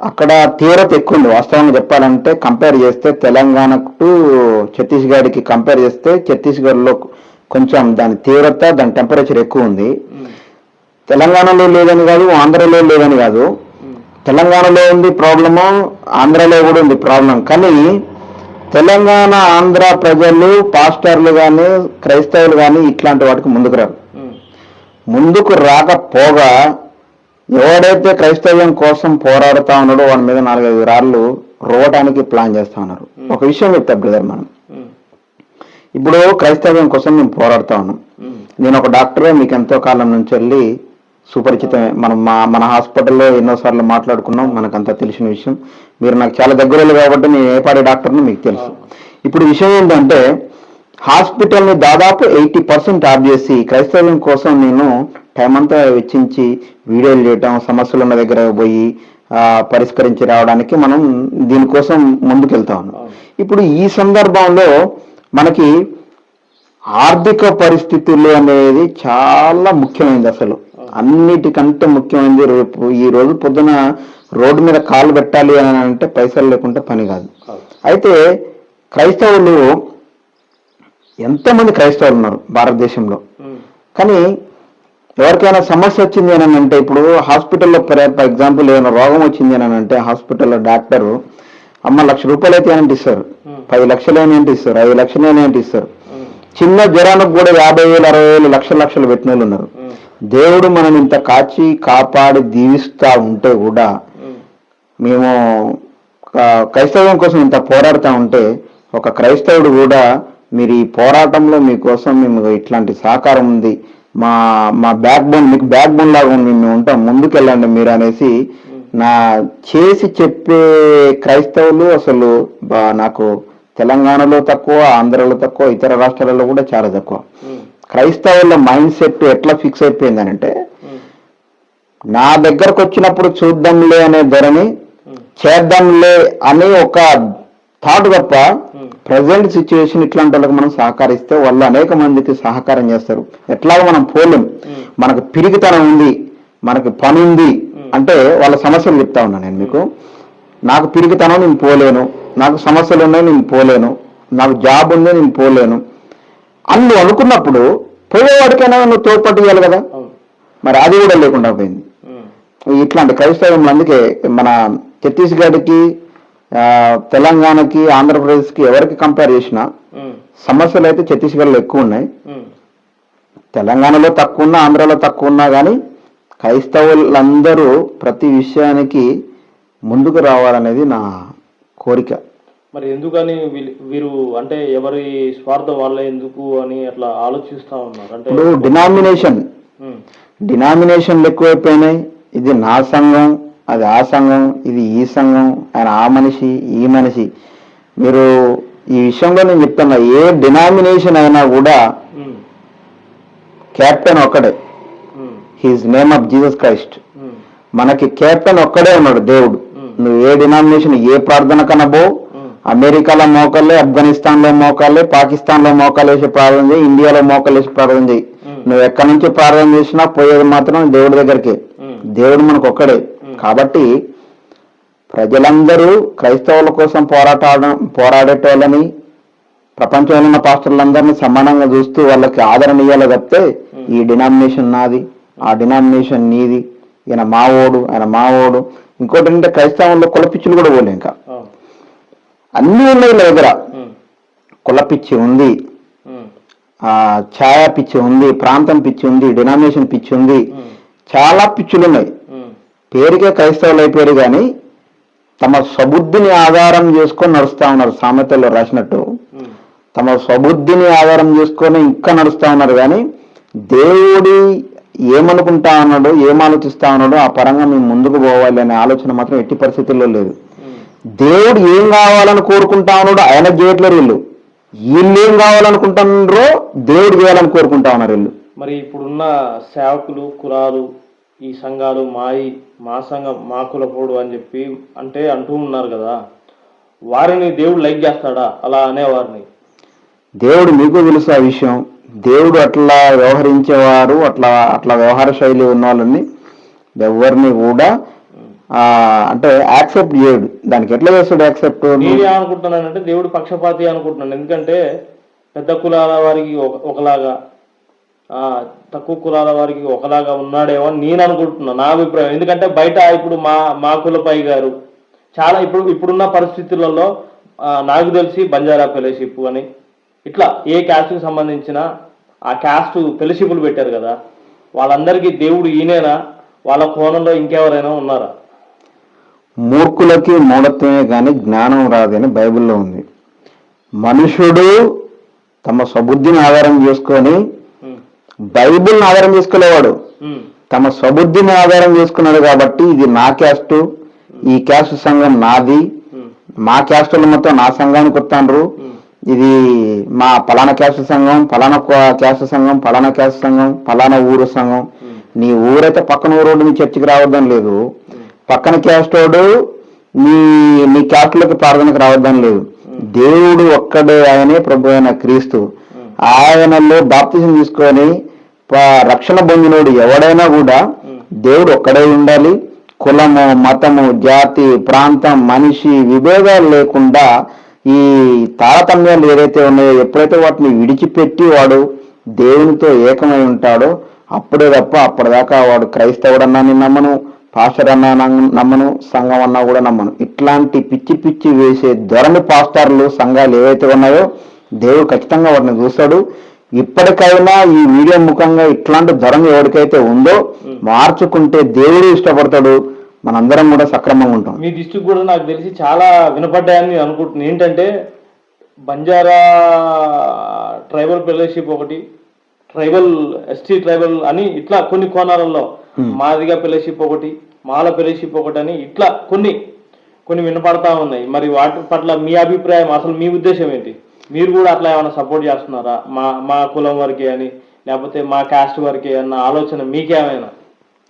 అక్కడ తీవ్రత ఎక్కువ ఉంది. వాస్తవంగా చెప్పాలంటే కంపేర్ చేస్తే తెలంగాణకు టు ఛత్తీస్గఢ్కి కంపేర్ చేస్తే ఛత్తీస్గఢ్లో కొంచెం దాని తీవ్రత, దాని టెంపరేచర్ ఎక్కువ ఉంది. తెలంగాణలో లేదని కాదు, ఆంధ్రలో లేదని కాదు. తెలంగాణలో ఉంది ప్రాబ్లము, ఆంధ్రలో కూడా ఉంది ప్రాబ్లం. కానీ తెలంగాణ ఆంధ్ర ప్రజలు, పాస్టర్లు కానీ క్రైస్తవులు కానీ ఇట్లాంటి వాటికి ముందుకు రాకపోగా ఎవడైతే క్రైస్తవ్యం కోసం పోరాడుతా ఉన్నాడో వాడి మీద 4-5 రాళ్ళు రోవటానికి ప్లాన్ చేస్తా ఉన్నారు. ఒక విషయం చెప్తా బ్రదర్, మనం ఇప్పుడు క్రైస్తవ్యం కోసం మేము పోరాడుతా ఉన్నాం. నేను ఒక డాక్టరే, మీకు ఎంతో కాలం నుంచి వెళ్ళి సుపరిచితమే. మనం మన హాస్పిటల్లో ఎన్నోసార్లు మాట్లాడుకున్నాం, మనకంతా తెలిసిన విషయం. మీరు నాకు చాలా దగ్గరలు కాబట్టి నేను ఏ పాడే డాక్టర్ని మీకు తెలుసు. ఇప్పుడు విషయం ఏంటంటే, హాస్పిటల్ని దాదాపు 80% ఆఫ్ చేసి క్రైస్తవ్యం కోసం నేను టైం అంతా వెచ్చించి వీడియోలు చేయటం, సమస్యలు ఉన్న దగ్గర పోయి పరిష్కరించి రావడానికి మనం దీనికోసం ముందుకెళ్తా ఉన్నాం. ఇప్పుడు ఈ సందర్భంలో మనకి ఆర్థిక పరిస్థితులు అనేది చాలా ముఖ్యమైనది. అసలు అన్నిటికంటే ముఖ్యమైనది. ఈ రోజు పొద్దున రోడ్డు మీద కాలు పెట్టాలి అని అంటే పైసలు లేకుంటే పని కాదు. అయితే క్రైస్తవులు, ఎంతమంది క్రైస్తవులు ఉన్నారు భారతదేశంలో, కానీ ఎవరికైనా సమస్య వచ్చింది అని అంటే, ఇప్పుడు హాస్పిటల్లో ఫర్ ఎగ్జాంపుల్ ఏమైనా రోగం వచ్చింది అని అంటే హాస్పిటల్లో డాక్టరు అమ్మ 1,00,000 రూపాయలు అయితే ఏంటి ఇస్తారు, 10 లక్షలు ఏంటి ఇస్తారు, 5 లక్షలు ఏంటి ఇస్తారు. చిన్న జ్వరానికి కూడా 50,000, 60,000, లక్షలు పెట్టిన వాళ్ళు ఉన్నారు. దేవుడు మనం ఇంత కాచి కాపాడి దీవిస్తా ఉంటే కూడా, మేము క్రైస్తవం కోసం ఇంత పోరాడుతూ ఉంటే, ఒక క్రైస్తవుడు కూడా మీరు ఈ పోరాటంలో మీకోసం మేము ఇట్లాంటి సహకారం ఉంది, మా బ్యాక్ బోన్, మీకు బ్యాక్ బోన్ లాగా మేము ఉంటాం, ముందుకెళ్ళండి మీరు అనేసి నా చేసి చెప్పే క్రైస్తవులు అసలు నాకు తెలంగాణలో తక్కువ, ఆంధ్రలో తక్కువ, ఇతర రాష్ట్రాలలో కూడా చాలా తక్కువ. క్రైస్తవుల మైండ్ సెట్ ఎట్లా ఫిక్స్ అయిపోయిందనంటే, నా దగ్గరకు వచ్చినప్పుడు చూద్దాంలే అనే ధరని, చేద్దాంలే అనే ఒక థాట్ తప్ప, ప్రజెంట్ సిచ్యువేషన్ ఇట్లాంటి వాళ్ళకి మనం సహకరిస్తే వాళ్ళు అనేక మందికి సహకారం చేస్తారు. ఎట్లాగో మనం పోలేం, మనకు పిరిగితనం ఉంది, మనకి పని ఉంది అంటే వాళ్ళ సమస్యలు చెప్తా ఉన్నాను నేను మీకు. నాకు పిరిగితనం, నేను పోలేను, నాకు సమస్యలు ఉన్నాయి, నేను పోలేను, నాకు జాబ్ ఉంది, నేను పోలేను అన్ని అనుకున్నప్పుడు పోయేవాడికైనా నువ్వు తోడ్పాటు ఇవ్వాలి కదా. మరి అది కూడా లేకుండా పోయింది. ఇట్లాంటి క్రైస్తవంలో అందుకే మన ఛత్తీస్గఢ్కి, తెలంగాణకి, ఆంధ్రప్రదేశ్కి ఎవరికి కంపేర్ చేసినా సమస్యలు అయితే ఛత్తీస్గఢ్లో ఎక్కువ ఉన్నాయి. తెలంగాణలో తక్కువ ఉన్నా, ఆంధ్రాలో తక్కువ ఉన్నా కానీ క్రైస్తవులందరూ ప్రతి విషయానికి ముందుకు రావాలనేది నా కోరిక. మరి ఎందుకని వీరు అంటే ఎవరి స్వార్థం వాళ్ళే ఎందుకు అని అట్లా ఆలోచిస్తా ఉన్నారు అంటే? ఇప్పుడు డినామినేషన్లు ఎక్కువైపోయినాయి. ఇది నా సంఘం, అది ఆ సంఘం, ఇది ఈ సంఘం, ఆయన ఆ మనిషి ఈ మనిషి. మీరు ఈ విషయంలో నేను చెప్తున్నా, ఏ డినామినేషన్ అయినా కూడా కెప్టెన్ ఒక్కడే, he's name of Jesus Christ. మనకి కెప్టెన్ ఒక్కడే ఉన్నాడు, దేవుడు. నువ్వు ఏ డినామినేషన్, ఏ ప్రార్థన కనబో, అమెరికాలో మోకాళ్ళే, ఆఫ్ఘనిస్తాన్లో మోకాళ్ళే, పాకిస్తాన్లో మోకాలు వేసి ప్రార్థన చేయి, ఇండియాలో మోకాలు వేసి ప్రార్థన చేయి. నువ్వు ఎక్కడి నుంచి ప్రార్థన చేసినా పోయేది మాత్రం దేవుడి దగ్గరికి. దేవుడు మనకు ఒక్కడే. కాబట్టి ప్రజలందరూ క్రైస్తవుల కోసం పోరాడేటోళ్ళని, ప్రపంచంలో ఉన్న పాస్టర్లందరినీ సమానంగా చూస్తూ వాళ్ళకి ఆదరణ ఇవ్వాలి తప్పితే ఈ డినామినేషన్ నాది, ఆ డినామినేషన్ నీది, ఈయన మావోడు, ఆయన మావోడు. ఇంకోటి ఏంటంటే క్రైస్తవంలో కులపిచ్చులు కూడా పోలే. ఇంకా అన్నీ ఉన్నాయి వీళ్ళ దగ్గర. కులపిచ్చి ఉంది, ఛాయా పిచ్చి ఉంది, ప్రాంతం పిచ్చి ఉంది, డినామినేషన్ పిచ్చి ఉంది, చాలా పిచ్చులు ఉన్నాయి. పేరుకే క్రైస్తవులు అయిపోయారు కానీ తమ స్వబుద్ధిని ఆధారం చేసుకొని నడుస్తా ఉన్నారు. సామెతల్లో రాసినట్టు తమ స్వబుద్ధిని ఆధారం చేసుకొని ఇంకా నడుస్తా ఉన్నారు. కానీ దేవుడి ఏమనుకుంటా ఉన్నాడో, ఏం ఆలోచిస్తా ఉన్నాడో ఆ పరంగా మేము ముందుకు పోవాలి అనే ఆలోచన మాత్రం ఎట్టి పరిస్థితుల్లో లేదు. దేవుడు ఏం కావాలని కోరుకుంటా ఉన్నాడో ఆయన చేయట్లేరు. వీళ్ళు ఏం కావాలనుకుంటున్నారో దేవుడు చేయాలని కోరుకుంటా ఉన్నారు వీళ్ళు. మరి ఇప్పుడున్న సేవకులు, కులాలు, ఈ సంఘాలు మా సంఘం మా కులపోడు అని చెప్పి అంటూ ఉన్నారు కదా, వారిని దేవుడు లైక్ చేస్తాడా అలా అనేవారిని? దేవుడు మీకు తెలుసు ఆ విషయం. దేవుడు అట్లా వ్యవహరించేవారు, అట్లా వ్యవహార శైలి ఉన్న వాళ్ళని ఎవరిని కూడా అంటే యాక్సెప్ట్ చేయడు. దానికి ఎట్లా చేస్తాడు యాక్సెప్ట్? నేను అనుకుంటున్నానంటే దేవుడు పక్షపాతి అనుకుంటున్నాను. ఎందుకంటే పెద్ద కులాల వారికి ఒకలాగా, తక్కువ కులాల వారికి ఒకలాగా ఉన్నాడేమో అని నేను అనుకుంటున్నాను, నా అభిప్రాయం. ఎందుకంటే బయట ఇప్పుడు మా కులపై గారు చాలా ఇప్పుడున్న పరిస్థితులలో నాకు తెలిసి బంజారా ఫెలోషిప్ అని ఇట్లా ఏ క్యాస్ట్కి సంబంధించిన ఆ క్యాస్ట్ ఫెలోషిప్లు పెట్టారు కదా, వాళ్ళందరికీ దేవుడు ఈయనేనా, వాళ్ళ కోణంలో ఇంకెవరైనా ఉన్నారా? మూర్ఖులకి మూఢత్వమే కానీ జ్ఞానం రాదని బైబిల్లో ఉంది. మనుషుడు తమ స్వబుద్ధిని ఆధారం చేసుకొని, బైబిల్ని ఆధారం చేసుకోలేవాడు, తమ స్వబుద్ధిని ఆధారం చేసుకున్నాడు. కాబట్టి ఇది నా క్యాస్ట్, ఈ క్యాస్ట్ సంఘం నాది, మా క్యాస్టులు మొత్తం నా సంఘానికి వస్తాండ్రు, ఇది మా పలానా క్యాస్ట్ సంఘం, పలానా క్యాస్ట్ సంఘం, పలానా క్యాస్ట్ సంఘం, పలానా ఊరు సంఘం. నీ ఊరైతే పక్కన ఊరోడు నీ చర్చికి రావద్దని లేదు, పక్కన క్యాస్టోడు నీ క్యాస్ట్లోకి ప్రార్థనకు రావద్దని లేదు. దేవుడు ఒక్కడే, ఆయనే ప్రభు అయిన క్రీస్తు. ఆయనలో బాప్తిజం తీసుకొని రక్షణ పొందినోడు ఎవడైనా కూడా దేవుడు ఒక్కడే ఉండాలి. కులము, మతము, జాతి, ప్రాంతం, మనిషి విభేదాలు లేకుండా ఈ తారతమ్యాలు ఏదైతే ఉన్నాయో ఎప్పుడైతే వాటిని విడిచిపెట్టి వాడు దేవునితో ఏకమై ఉంటాడో అప్పుడే తప్ప అప్పటిదాకా వాడు క్రైస్తవుడన్నా నేను నమ్మను, పాస్టర్ అన్నా నమ్మను, సంఘం అన్నా కూడా నమ్మను. ఇట్లాంటి పిచ్చి పిచ్చి వేసే ధోరణి పాస్టర్లు, సంఘాలు ఏవైతే ఉన్నాయో దేవుడు ఖచ్చితంగా వాటిని చూస్తాడు. ఇప్పటికైనా ఈ వీడియో ముఖంగా ఇట్లాంటి ధోరణి ఎవరికైతే ఉందో మార్చుకుంటే దేవుడు ఇష్టపడతాడు, మనందరం కూడా సక్రమంగా ఉంటాం. మీ డిస్ట్రిక్ట్ కూడా నాకు తెలిసి చాలా వినపడ్డాయని అనుకుంటున్నాను. ఏంటంటే బంజారా ట్రైబల్ ఫెలోషిప్ ఒకటి, ట్రైబల్ ఎస్టీ ట్రైబల్ అని ఇట్లా కొన్ని కోణాలలో, మాదిగా ఫెలోషిప్ ఒకటి, మాల ఫెలోషిప్ ఒకటి అని ఇట్లా కొన్ని వినపడతా ఉన్నాయి. మరి వాటి పట్ల మీ అభిప్రాయం, అసలు మీ ఉద్దేశం ఏంటి? మీరు కూడా అట్లా ఏమైనా సపోర్ట్ చేస్తున్నారా? మా కులం వరకే అని, లేకపోతే మా క్యాస్ట్ వరకే అన్న ఆలోచన మీకేమైనా?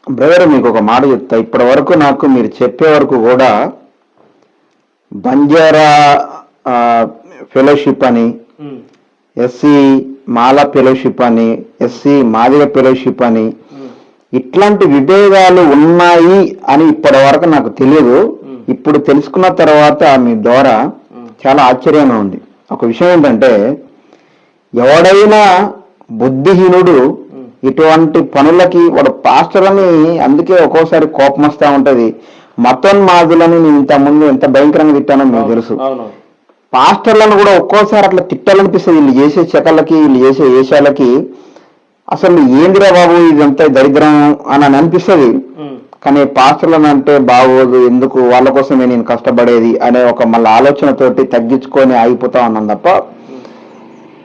బ్రదర్, మీకు ఒక మాట చెప్తా. ఇప్పటి వరకు నాకు మీరు చెప్పే వరకు కూడా బంజారా ఫెలోషిప్ అని, ఎస్సీ మాల ఫెలోషిప్ అని, ఎస్సీ మాదిగ ఫెలోషిప్ అని ఇట్లాంటి విభేదాలు ఉన్నాయి అని ఇప్పటి వరకు నాకు తెలియదు. ఇప్పుడు తెలుసుకున్న తర్వాత మీ ద్వారా చాలా ఆశ్చర్యంగా ఉంది. ఒక విషయం ఏంటంటే, ఎవడైనా బుద్ధిహీనుడు ఇటువంటి పనులకి వాడు పాస్టర్ అని, అందుకే ఒక్కోసారి కోపం వస్తూ ఉంటది. మతోన్మాదులని నేను ఇంతకుముందు ఎంత భయంకరంగా తిట్టానో మీకు తెలుసు. పాస్టర్లను కూడా ఒక్కోసారి అట్లా తిట్టాలనిపిస్తుంది. వీళ్ళు చేసే చెకలకి, వీళ్ళు చేసే వేషాలకి అసలు ఏందిరా బాబు ఇదంతా దరిద్రం అని అనిపిస్తుంది. కానీ పాస్టర్లను అంటే బాగోదు, ఎందుకు వాళ్ళ కోసమే నేను కష్టపడేది అనే ఒక మళ్ళీ ఆలోచనతోటి తగ్గించుకొని ఆగిపోతా ఉన్నాను తప్ప,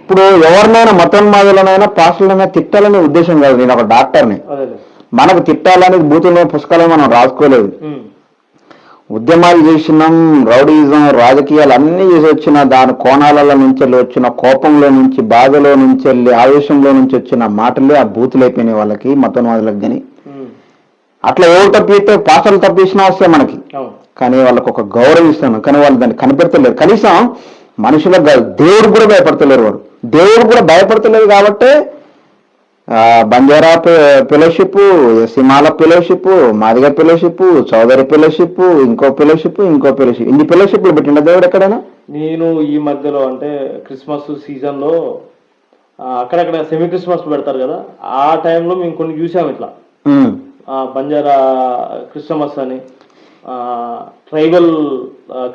ఇప్పుడు ఎవరినైనా మతోన్మాదులనైనా పాస్టర్లైనా తిట్టాలనే ఉద్దేశం కాదు. నేను ఒక డాక్టర్ని, మనకు తిట్టాలని బూతుల్లో పుస్తకాలు మనం రాసుకోలేదు. ఉద్యమాలు చేసినాం, రౌడీజం, రాజకీయాలు అన్నీ చేసి వచ్చిన దాని కోణాలలో నుంచి వెళ్ళి వచ్చిన కోపంలో నుంచి, బాధలో నుంచి వెళ్ళి, ఆవేశంలో నుంచి వచ్చిన మాటలే ఆ బూతులు అయిపోయినాయి వాళ్ళకి, మతోన్మాదులకు. కానీ అట్లా ఎవరు తప్పితే పాస్టర్లు తప్పించినా వస్తే మనకి, కానీ వాళ్ళకు ఒక గౌరవం ఇస్తాను. కానీ వాళ్ళు దాన్ని కనిపెడతలేరు. కనీసం మనుషులకు కాదు, దేవుడు కూడా భయపడతలేరు. వారు దేవుడు కూడా భయపడతలేదు కాబట్టి బంజారా ఫెలోషిప్, సిమాల fellowship, Madiga fellowship, Chaudhary fellowship, ఇంకో ఫెలోషిప్, ఇన్ని ఫెలోషిప్లు పెట్టిండ దేవుడు ఎక్కడైనా. నేను ఈ మధ్యలో అంటే క్రిస్మస్ సీజన్లో అక్కడక్కడ సెమీ క్రిస్మస్ పెడతారు కదా, ఆ టైంలో మేము కొన్ని చూసాం ఇట్లా బంజారా క్రిస్మస్ అని, ట్రైబల్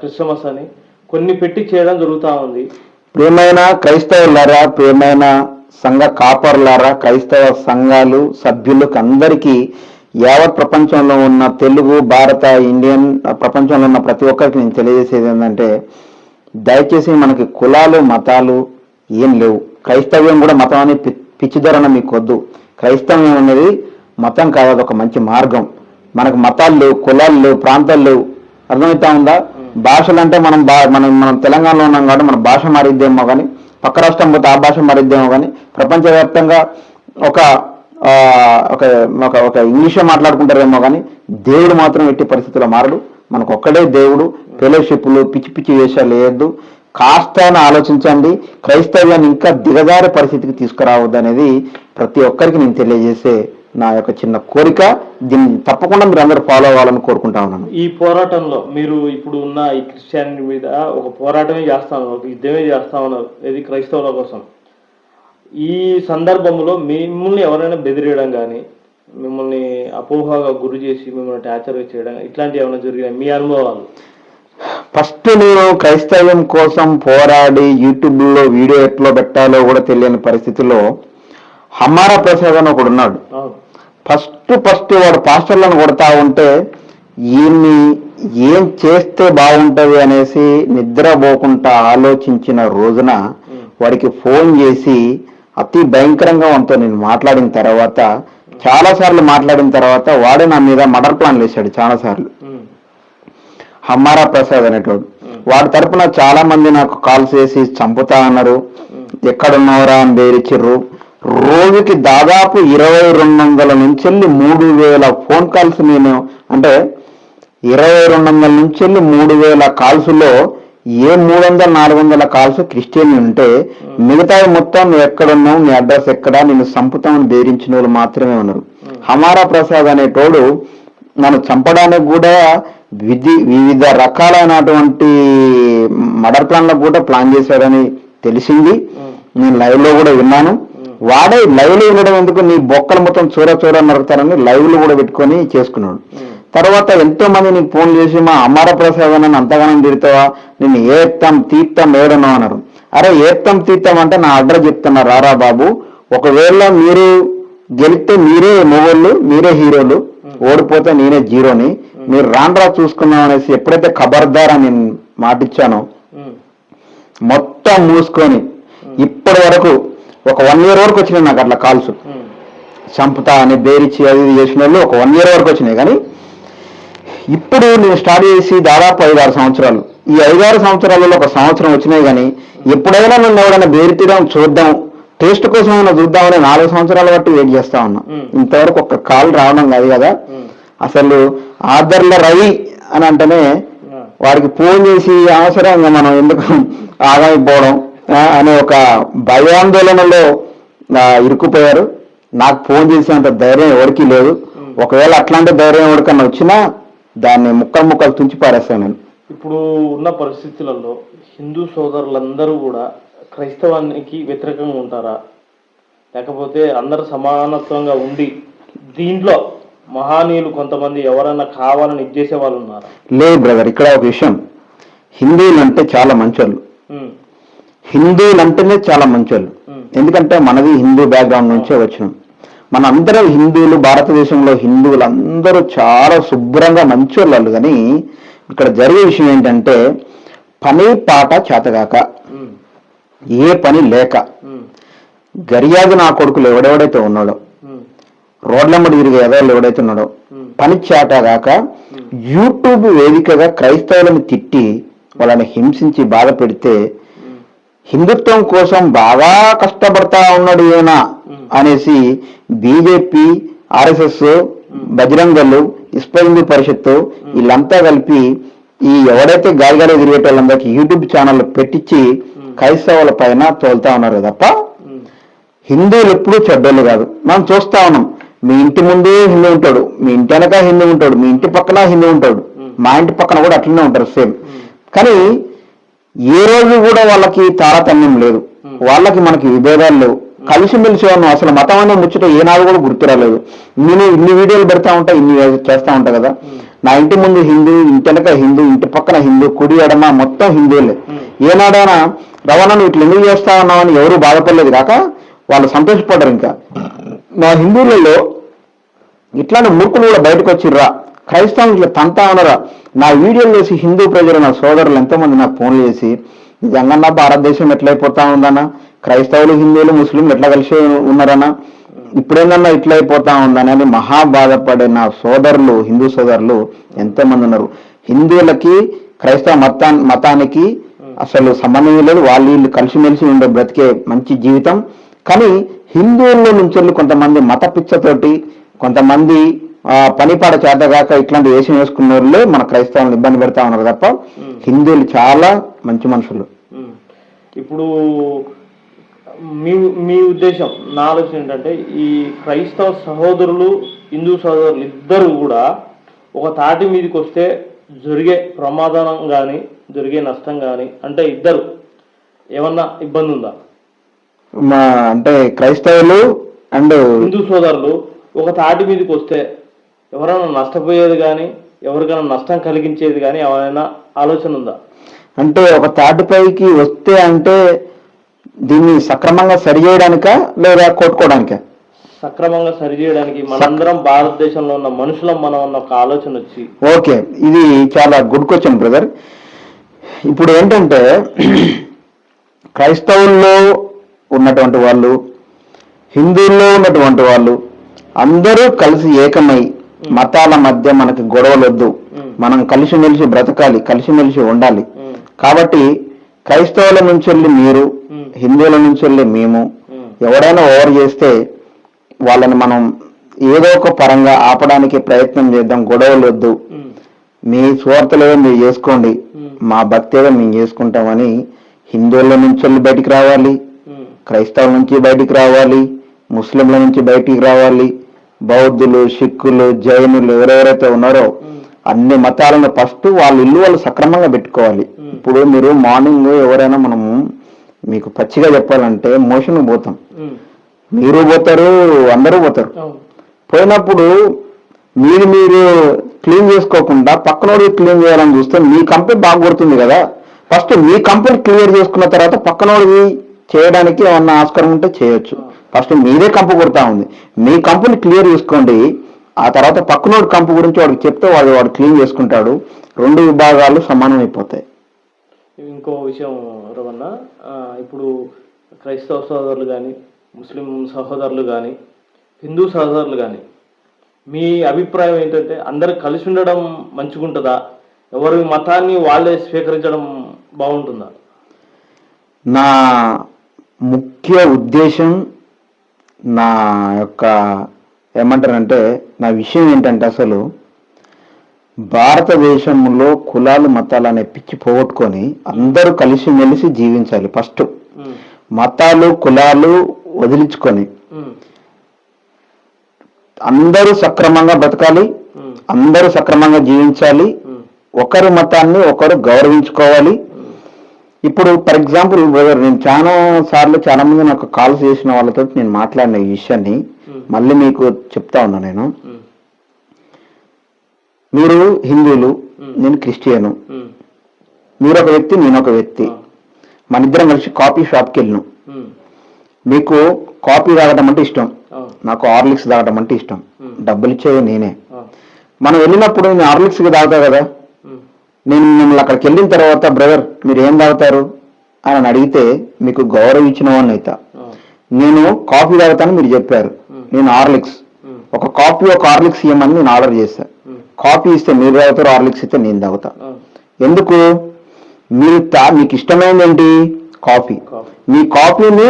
క్రిస్మస్ అని కొన్ని పెట్టి చేయడం జరుగుతూ ఉంది. ప్రియమైన క్రైస్తవులారా, ప్రియమైన సంఘ కాపరులారా, క్రైస్తవ సంఘాలు సభ్యులకు అందరికీ, యావత్ ప్రపంచంలో ఉన్న తెలుగు, భారత, ఇండియన్ ప్రపంచంలో ఉన్న ప్రతి ఒక్కరికి నేను తెలియజేసేది ఏంటంటే, దయచేసి మనకి కులాలు మతాలు ఏం లేవు. క్రైస్తవ్యం కూడా మతం అనే పిచ్చిధరణ మీకు వద్దు. క్రైస్తవ్యం అనేది మతం కాదు, అది ఒక మంచి మార్గం. మనకు మతాలు లేవు, కులాలు లేవు, ప్రాంతాలు లేవు. అర్థమవుతా ఉందా? భాషలు అంటే మనం మనం తెలంగాణలో ఉన్నాం కాబట్టి మన భాష మారిద్దేమో కానీ, పక్క రాష్ట్రం పోతే ఆ భాష మారిద్దేమో కానీ, ప్రపంచవ్యాప్తంగా ఒక ఒక ఇంగ్లీషే మాట్లాడుకుంటారేమో కానీ దేవుడు మాత్రం ఎట్టి పరిస్థితుల్లో మారడు. మనకు ఒక్కడే దేవుడు. ఫెలోషిప్లు, పిచ్చి పిచ్చి వేషాలు వేయద్దు. కాస్త ఆలోచించండి. క్రైస్తవ్యాన్ని ఇంకా దిగజారే పరిస్థితికి తీసుకురావద్దు అనేది ప్రతి ఒక్కరికి నేను తెలియజేసే నా యొక్క చిన్న కోరిక. దీన్ని తప్పకుండా మీరు అందరూ ఫాలో అవ్వాలని కోరుకుంటా ఉన్నాను. ఈ పోరాటంలో మీరు ఇప్పుడు ఉన్న ఈ క్రిస్టియానిటీ మీద ఒక పోరాటమే చేస్తా ఉన్నారు, ఒక యుద్ధమే చేస్తా ఉన్నారు, ఇది క్రైస్తవుల కోసం. ఈ సందర్భంలో మిమ్మల్ని ఎవరైనా బెదిరియడం కానీ, మిమ్మల్ని అపోహగా గురి చేసి మిమ్మల్ని టార్చర్ చేయడం ఇట్లాంటివి ఏమైనా జరిగాయి మీ అనుభవాలు? ఫస్ట్ నేను క్రైస్తవ్యం కోసం పోరాడి యూట్యూబ్లో వీడియో ఎట్లా పెట్టాలో కూడా తెలియని పరిస్థితిలో హమారా ప్రసాద్ అని ఒకడు ఉన్నాడు. ఫస్ట్ వాడు పాస్టర్లను కొడతా ఉంటే ఈయన్ని ఏం చేస్తే బాగుంటది అనేసి నిద్రపోకుండా ఆలోచించిన రోజున వాడికి ఫోన్ చేసి అతి భయంకరంగా వాడితో నేను మాట్లాడిన తర్వాత, చాలాసార్లు మాట్లాడిన తర్వాత వాడే నా మీద మర్డర్ ప్లాన్ వేశాడు చాలాసార్లు. హమారా ప్రసాద్ అనేటోడు. వాడి తరపున చాలా మంది నాకు కాల్స్ చేసి చంపుతా అన్నారు, ఎక్కడున్నారా అని బేరిచ్చిర్రు. రోజుకి దాదాపు 2200 నుంచి 3000 ఫోన్ కాల్స్. నేను అంటే 2200 నుంచి 3000 కాల్స్లో ఏ 300-400 కాల్స్ క్రిస్టియన్ ఉంటే, మిగతా మొత్తం నువ్వు ఎక్కడున్నావు, నీ అడ్రస్ ఎక్కడ, నేను చంపుతామని బేరించిన వాళ్ళు మాత్రమే ఉన్నారు. హమారా ప్రసాద్ అనేటోడు నన్ను చంపడానికి కూడా వివిధ రకాలైనటువంటి మర్డర్ ప్లాన్లకు కూడా ప్లాన్ చేశాడని తెలిసింది. నేను లైవ్ లో కూడా విన్నాను. వాడే లైవ్ లో ఉండడం ఎందుకు, నీ బొక్కలు మొత్తం చూర నరుకుతారని లైవ్ లో కూడా పెట్టుకొని చేసుకున్నాడు. తర్వాత ఎంతో మంది నీకు ఫోన్ చేసి మా అమర ప్రసాద్ అని అంతగానం తిడతావా, నేను ఏత్తం తీర్థం ఏడను అన్నారు. అరే ఏత్తం తీర్థం అంటే నా అడ్రస్ చెప్తున్నా రారా బాబు. ఒకవేళ మీరు గెలిస్తే మీరే మొగోళ్ళు, మీరే హీరోలు, ఓడిపోతే నేనే జీరోని, మీరు రాండ్రా చూసుకుందాం అనేసి ఎప్పుడైతే ఖబర్దార్ అని నేను మాటిచ్చానో మొత్తం మూసుకొని ఇప్పటి వరకు ఒక 1 year వరకు వచ్చినాయి నాకు అట్లా కాల్స్. చంపుతా అని బేరిచ్చి అది చేసిన వాళ్ళు ఒక 1 year వరకు వచ్చినాయి. కానీ ఇప్పుడు నేను స్టార్ట్ చేసి దాదాపు 5-6 సంవత్సరాలు. ఈ 5-6 సంవత్సరాలలో ఒక సంవత్సరం వచ్చినాయి. కానీ ఎప్పుడైనా నన్ను ఎవరైనా బేరితీయడం చూద్దాం, టేస్ట్ కోసం ఏమైనా చూద్దామని 4 సంవత్సరాల బట్టి వెయిట్ చేస్తా ఉన్నా. ఇంతవరకు ఒక కాల్ రావడం కాదు కదా. అసలు ఆర్దర్ల రవి అని అంటేనే వాడికి ఫోన్ చేసి అవసరంగా మనం ఎందుకు ఆగాయిపోవడం అనే ఒక భయాందోళనలో ఇరుక్కుపోయారు. నాకు ఫోన్ చేసేంత ధైర్యం ఎవరికి లేదు. ఒకవేళ అట్లాంటి ధైర్యం ఎవరికన్నా వచ్చినా దాన్ని ముక్కలు తుంచి పారేస్తాను నేను. ఇప్పుడు ఉన్న పరిస్థితులలో హిందూ సోదరులందరూ కూడా క్రైస్తవానికి వ్యతిరేకంగా ఉంటారా, లేకపోతే అందరు సమానత్వంగా ఉండి దీంట్లో మహానీయులు కొంతమంది ఎవరన్నా కావాలని ఇచ్చేసే వాళ్ళు ఉన్నారా? లేదు బ్రదర్, ఇక్కడ ఒక విషయం, హిందువులు అంటే చాలా మంచోళ్ళు. హిందువులు అంటేనే చాలా మంచోళ్ళు. ఎందుకంటే మనది హిందూ బ్యాక్గ్రౌండ్ నుంచే వచ్చినాం. మనందరం హిందువులు, భారతదేశంలో హిందువులు అందరూ చాలా శుభ్రంగా మంచోళ్ళు. కానీ ఇక్కడ జరిగే విషయం ఏంటంటే పని పాట చేతగాక, ఏ పని లేక, గరియాదు నా కొడుకులు ఎవడెవడైతే ఉన్నాడో, రోడ్లమ్మడి తిరిగే ఎదవాళ్ళు ఎవడైతే ఉన్నాడో, పని చేతగాక యూట్యూబ్ వేదికగా క్రైస్తవులను తిట్టి వాళ్ళని హింసించి బాధ పెడితే హిందుత్వం కోసం బాగా కష్టపడతా ఉన్నాడు ఈయన అనేసి బీజేపీ, ఆర్ఎస్ఎస్, బజరంగలు, విశ్వ హిందూ పరిషత్తు వీళ్ళంతా కలిపి ఈ ఎవడైతే గాలిగాలి తిరిగేట వాళ్ళందరికీ యూట్యూబ్ ఛానల్ పెట్టించి క్రైస్తవుల పైన తోలుతా ఉన్నారు తప్ప హిందువులు ఎప్పుడూ చెడ్డోళ్ళు కాదు. మనం చూస్తా ఉన్నాం, మీ ఇంటి ముందే హిందూ ఉంటాడు, మీ ఇంటి వెనక హిందూ ఉంటాడు, మీ ఇంటి పక్కన హిందూ ఉంటాడు, మా ఇంటి పక్కన కూడా అట్లనే ఉంటారు సేమ్. కానీ ఏ రోజు కూడా వాళ్ళకి తారతమ్యం లేదు, వాళ్ళకి మనకి విభేదాలు లేవు, కలిసిమెలిసి ఉన్నాం. అసలు మతం అనే ముచ్చట ఏనాడు కూడా గుర్తురాలేదు. నేను ఇన్ని వీడియోలు పెడతా ఉంటా, ఇన్ని చేస్తా ఉంటా కదా. నా ఇంటి ముందు హిందూ, ఇంటి వెనక హిందూ, ఇంటి పక్కన హిందూ, కుడి ఎడమ మొత్తం హిందువులే. ఏనాడైనా రవాణాను ఇట్లా ఎందుకు చేస్తా ఉన్నామని ఎవరు బాధపడలేదు కాక వాళ్ళు సంతోషపడ్డారు. ఇంకా మా హిందువులలో ఇట్లాంటి మూర్ఖులు కూడా బయటకు వచ్చిర్రా, క్రైస్తవం ఇట్లా తంతా ఉన్నారా. నా వీడియోలు చేసి హిందూ ప్రజలు, నా సోదరులు ఎంతోమంది నాకు ఫోన్లు చేసి నిజంగా భారతదేశం ఎట్లయిపోతా ఉందన్నా, క్రైస్తవులు, హిందువులు, ముస్లింలు ఎట్లా కలిసి ఉన్నారన్నా, ఇప్పుడేందన్నా ఇట్లా అయిపోతా ఉందని అని మహా బాధపడే నా సోదరులు, హిందూ సోదరులు ఎంతోమంది ఉన్నారు. హిందువులకి క్రైస్తవ మతానికి అసలు సంబంధం లేదు, వాళ్ళు వీళ్ళు కలిసిమెలిసి ఉండే బ్రతికే మంచి జీవితం. కానీ హిందువుల్లో నుంచి కొంతమంది మత పిచ్చతోటి, కొంతమంది పనిపాడ చేతగాక ఇట్లాంటి వేషం వేసుకున్న వాళ్ళే మన క్రైస్తవులను ఇబ్బంది పెడతా ఉన్నారు తప్ప హిందువులు చాలా మంచి మనుషులు. ఇప్పుడు మీ ఉద్దేశం, నా ఆలోచన ఏంటంటే ఈ క్రైస్తవ సహోదరులు, హిందూ సహోదరులు ఇద్దరు కూడా ఒక తాటి మీదకి వస్తే జరిగే ప్రమాదం కానీ జరిగే నష్టం కానీ అంటే ఇద్దరు ఏమన్నా ఇబ్బంది ఉందా? అంటే క్రైస్తవులు అండ్ హిందూ సోదరులు ఒక తాటి మీదకి వస్తే ఎవరైనా నష్టపోయేది కానీ ఎవరికైనా నష్టం కలిగించేది కానీ ఏమైనా ఆలోచన ఉందా? అంటే ఒక తాటిపైకి వస్తే అంటే దీన్ని సక్రమంగా సరిచేయడానికా లేదా కొట్టుకోవడానికా? సక్రమంగా సరిచేయడానికి. మనందరం భారతదేశంలో ఉన్న మనుషులం మనం అన్న ఒక ఆలోచన వచ్చి. ఓకే, ఇది చాలా గుడ్ క్వశ్చన్ బ్రదర్. ఇప్పుడు ఏంటంటే క్రైస్తవుల్లో ఉన్నటువంటి వాళ్ళు, హిందువుల్లో ఉన్నటువంటి వాళ్ళు అందరూ కలిసి ఏకమై మతాల మధ్య మనకి గొడవలు వద్దు, మనం కలిసిమెలిసి బ్రతకాలి, కలిసిమెలిసి ఉండాలి. కాబట్టి క్రైస్తవుల నుంచి వెళ్ళి మీరు, హిందువుల నుంచి వెళ్ళి మేము, ఎవరైనా ఓవర్ చేస్తే వాళ్ళని మనం ఏదో ఒక పరంగా ఆపడానికి ప్రయత్నం చేద్దాం. గొడవలు వద్దు, మీ స్వార్థలేదో మీరు చేసుకోండి, మా భక్తి ఏదో మేము చేసుకుంటామని హిందువుల నుంచి వెళ్ళి బయటికి రావాలి, క్రైస్తవుల నుంచి బయటికి రావాలి, ముస్లింల నుంచి బయటికి రావాలి, బౌద్ధులు, సిక్కులు, జైనులు ఎవరెవరైతే ఉన్నారో అన్ని మతాలను ఫస్ట్ వాళ్ళ ఇల్లు వాళ్ళు సక్రమంగా పెట్టుకోవాలి. ఇప్పుడు మీరు మార్నింగ్ ఎవరైనా మనము మీకు పచ్చిగా చెప్పాలంటే మోషన్ పోతాం, మీరు పోతారు, అందరూ పోతారు. పోయినప్పుడు మీరు క్లీన్ చేసుకోకుండా పక్కనోడు క్లీన్ చేయాలని చూస్తే మీ కంపెనీ బాగా కొడుతుంది కదా. ఫస్ట్ మీ కంపెనీ క్లియర్ చేసుకున్న తర్వాత పక్కనోడివి చేయడానికి ఏమన్నా ఆస్కారం ఉంటే చేయొచ్చు. ఫస్ట్ మీదే కంపు కొడతా ఉంది, మీ కంపెనీ క్లియర్ చేసుకోండి. ఆ తర్వాత పక్కనోడు కంపు గురించి వాడికి చెప్తే వాడు క్లీన్ చేసుకుంటాడు. రెండు విభాగాలు సమానం అయిపోతాయి. ఇంకో విషయం రవణ, ఇప్పుడు క్రైస్తవ సహోదరులు కానీ, ముస్లిం సహోదరులు కానీ, హిందూ సహోదరులు కానీ మీ అభిప్రాయం ఏంటంటే అందరు కలిసి ఉండడం మంచిగుంటుందా, ఎవరి మతాన్ని వాళ్ళే స్వీకరించడం బాగుంటుందా? నా ముఖ్య ఉద్దేశం, నా యొక్క ఏమంటారంటే నా విషయం ఏంటంటే అసలు భారతదేశంలో కులాలు మతాలు అనే పిచ్చి పోగొట్టుకొని అందరూ కలిసిమెలిసి జీవించాలి. ఫస్ట్ మతాలు కులాలు వదిలించుకొని అందరూ సక్రమంగా బ్రతకాలి, అందరూ సక్రమంగా జీవించాలి, ఒకరి మతాన్ని ఒకరు గౌరవించుకోవాలి. ఇప్పుడు ఫర్ ఎగ్జాంపుల్ బ్రదర్, నేను చాలా సార్లు చాలా మంది నాకు కాల్స్ చేసిన వాళ్ళతో నేను మాట్లాడిన ఈ విషయాన్ని మళ్ళీ మీకు చెప్తా ఉన్నా. నేను మీరు హిందువులు, నేను క్రిస్టియను, మీరు ఒక వ్యక్తి, నేను ఒక వ్యక్తి, మన ఇద్దరం కలిసి కాఫీ షాప్కి వెళ్ళినాం. మీకు కాఫీ తాగడం అంటే ఇష్టం, నాకు హార్లిక్స్ తాగడం అంటే ఇష్టం, ఉమ్. డబ్బులు ఇచ్చేది నేనే. ఆ, మనం వెళ్ళినప్పుడు నేను హార్లిక్స్కి తాగుతా కదా, ఉమ్, నేను మిమ్మల్ని అక్కడికి వెళ్ళిన తర్వాత బ్రదర్ మీరు ఏం తాగుతారు అని అడిగితే మీకు గౌరవం ఇచ్చిన వాడిని అవుతా. ఆ, నేను కాఫీ తాగుతాను మీరు చెప్పారు, నేను హార్లిక్స్, ఉమ్, ఒక కాఫీ ఒక హార్లిక్స్ ఇవ్వమని నేను ఆర్డర్ చేశాను. ఉమ్, కాఫీ ఇస్తే మీరు తాగుతారు, హార్లిక్స్ ఇస్తే నేను తాగుతా. ఆ, ఎందుకు? మీకు ఇష్టమైనది ఏంటి? కాఫీ. కాఫీ. మీ కాఫీని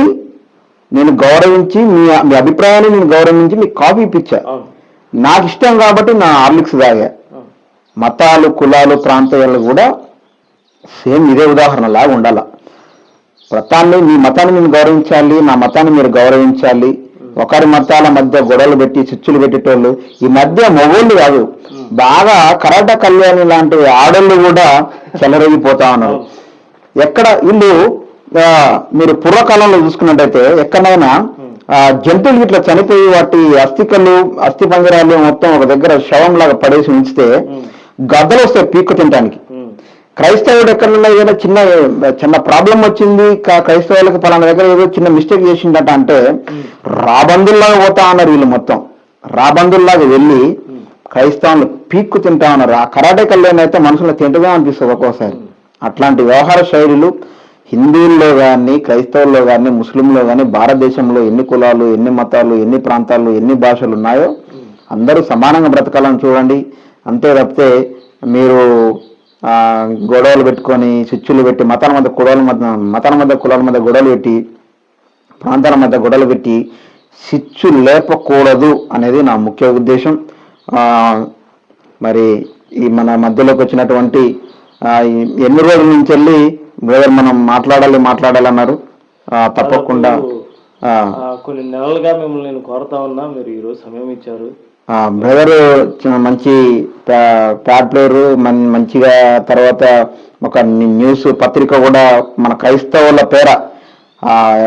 నేను గౌరవించి మీ అభిప్రాయాన్ని నేను గౌరవించి మీకు కాఫీ ఇప్పించా. అవును, నాకు ఇష్టం కాబట్టి నా హార్లిక్స్ తాగా. అవును, మతాలు, కులాలు, ప్రాంతాలు కూడా సేమ్ ఇదే ఉదాహరణలాగా ఉండాల. మీ మతాన్ని నేను గౌరవించాలి, నా మతాన్ని మీరు గౌరవించాలి. ఒకరి మతాల మధ్య గొడవలు పెట్టి చిచ్చులు పెట్టేటోళ్ళు ఈ మధ్య మొగోళ్ళు కాదు, బాగా కరాట కళ్యాణి లాంటి ఆడోళ్ళు కూడా చెలరేగిపోతా ఉన్నారు. ఎక్కడ వీళ్ళు మీరు పూర్వకాలంలో చూసుకున్నట్టయితే ఎక్కడైనా జంతువులు ఇట్లా చనిపోయి వాటి అస్థి పంజరాలు మొత్తం ఒక దగ్గర శవం లాగా పడేసి ఉంచితే గద్దలు వస్తాయి పీక్కు తినడానికి. ఉమ్, క్రైస్తవుడు ఎక్కడన్నా ఏదైనా చిన్న ప్రాబ్లం వచ్చింది, క్రైస్తవులకు పలానా దగ్గర ఏదో చిన్న మిస్టేక్ చేసిందట అంటే రాబందుల్లాగా పోతా ఉన్నారు వీళ్ళు. మొత్తం రాబందుల్లాగా వెళ్ళి క్రైస్తవులు పీక్కు తింటా ఉన్నారు. ఆ కరాటే కళ్యాణ్ అయితే మనుషులు తింటగా అనిపిస్తుంది ఒక్కోసారి. అట్లాంటి వ్యవహార శైలులు హిందువుల్లో కానీ, క్రైస్తవుల్లో కానీ, ముస్లింలో కానీ, భారతదేశంలో ఎన్ని కులాలు, ఎన్ని మతాలు, ఎన్ని ప్రాంతాలు, ఎన్ని భాషలు ఉన్నాయో అందరూ సమానంగా బ్రతకాలని చూడండి. అంతే తప్పితే మీరు గొడవలు పెట్టుకొని చిచ్చులు పెట్టి మతాల మధ్య కులాల మధ్య గొడవలు పెట్టి ప్రాంతాల మధ్య గొడవలు పెట్టి చిచ్చు లేపకూడదు అనేది నా ముఖ్య ఉద్దేశం. మరి ఈ మన మధ్యలోకి వచ్చినటువంటి ఎన్ని రోజుల నుంచి వెళ్ళి బ్రదర్ మనం మాట్లాడాలన్నారు. తప్పకుండా కొన్ని నెలలుగా మిమ్మల్ని నేను కోరుతా ఉన్నా, మీరు ఈరోజు సమయం ఇచ్చారు. బ్రదర్ మంచి ప్యాడ్ ప్లేయరు, మంచిగా తర్వాత ఒక న్యూస్ పత్రిక కూడా మన క్రైస్తవుల పేర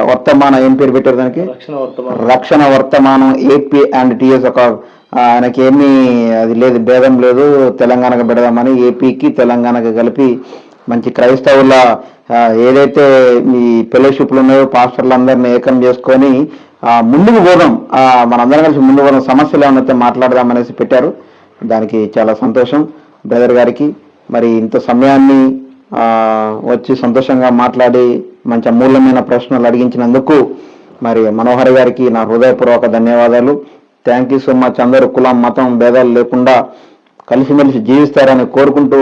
వర్తమానం, ఏం పేరు పెట్టారు దానికి, రక్షణ వర్తమానం ఏపీ అండ్ టిఎస్. ఒక ఆయనకి ఏమీ అది లేదు, భేదం లేదు, తెలంగాణకు పెడదామని ఏపీకి తెలంగాణకు కలిపి మంచి క్రైస్తవుల ఏదైతే ఈ ఫెలోషిప్లు ఉన్నాయో పాస్టర్లందరినీ ఏకం చేసుకొని ముందుకు పోదాం, మనందరం కలిసి ముందుకు పోదాం, సమస్యలు ఏమైనా మాట్లాడదామనేసి పెట్టారు. దానికి చాలా సంతోషం బ్రదర్ గారికి. మరి ఇంత సమయాన్ని వచ్చి సంతోషంగా మాట్లాడి మంచి అమూల్యమైన ప్రశ్నలు అడిగించినందుకు మరి మనోహర్ గారికి నా హృదయపూర్వక ధన్యవాదాలు. Thank you so much. అందరూ కులం మతం భేదాలు లేకుండా కలిసిమెలిసి జీవిస్తారని కోరుకుంటూ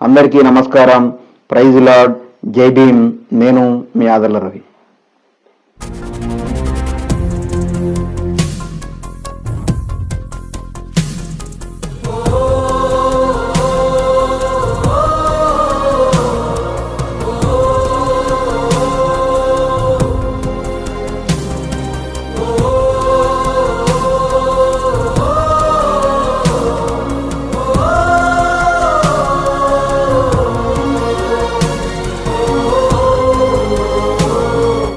అందరికీ నమస్కారం. ప్రైజ్ లార్డ్, జై భీమ్. నేను మీ ఆదర్ల రవి.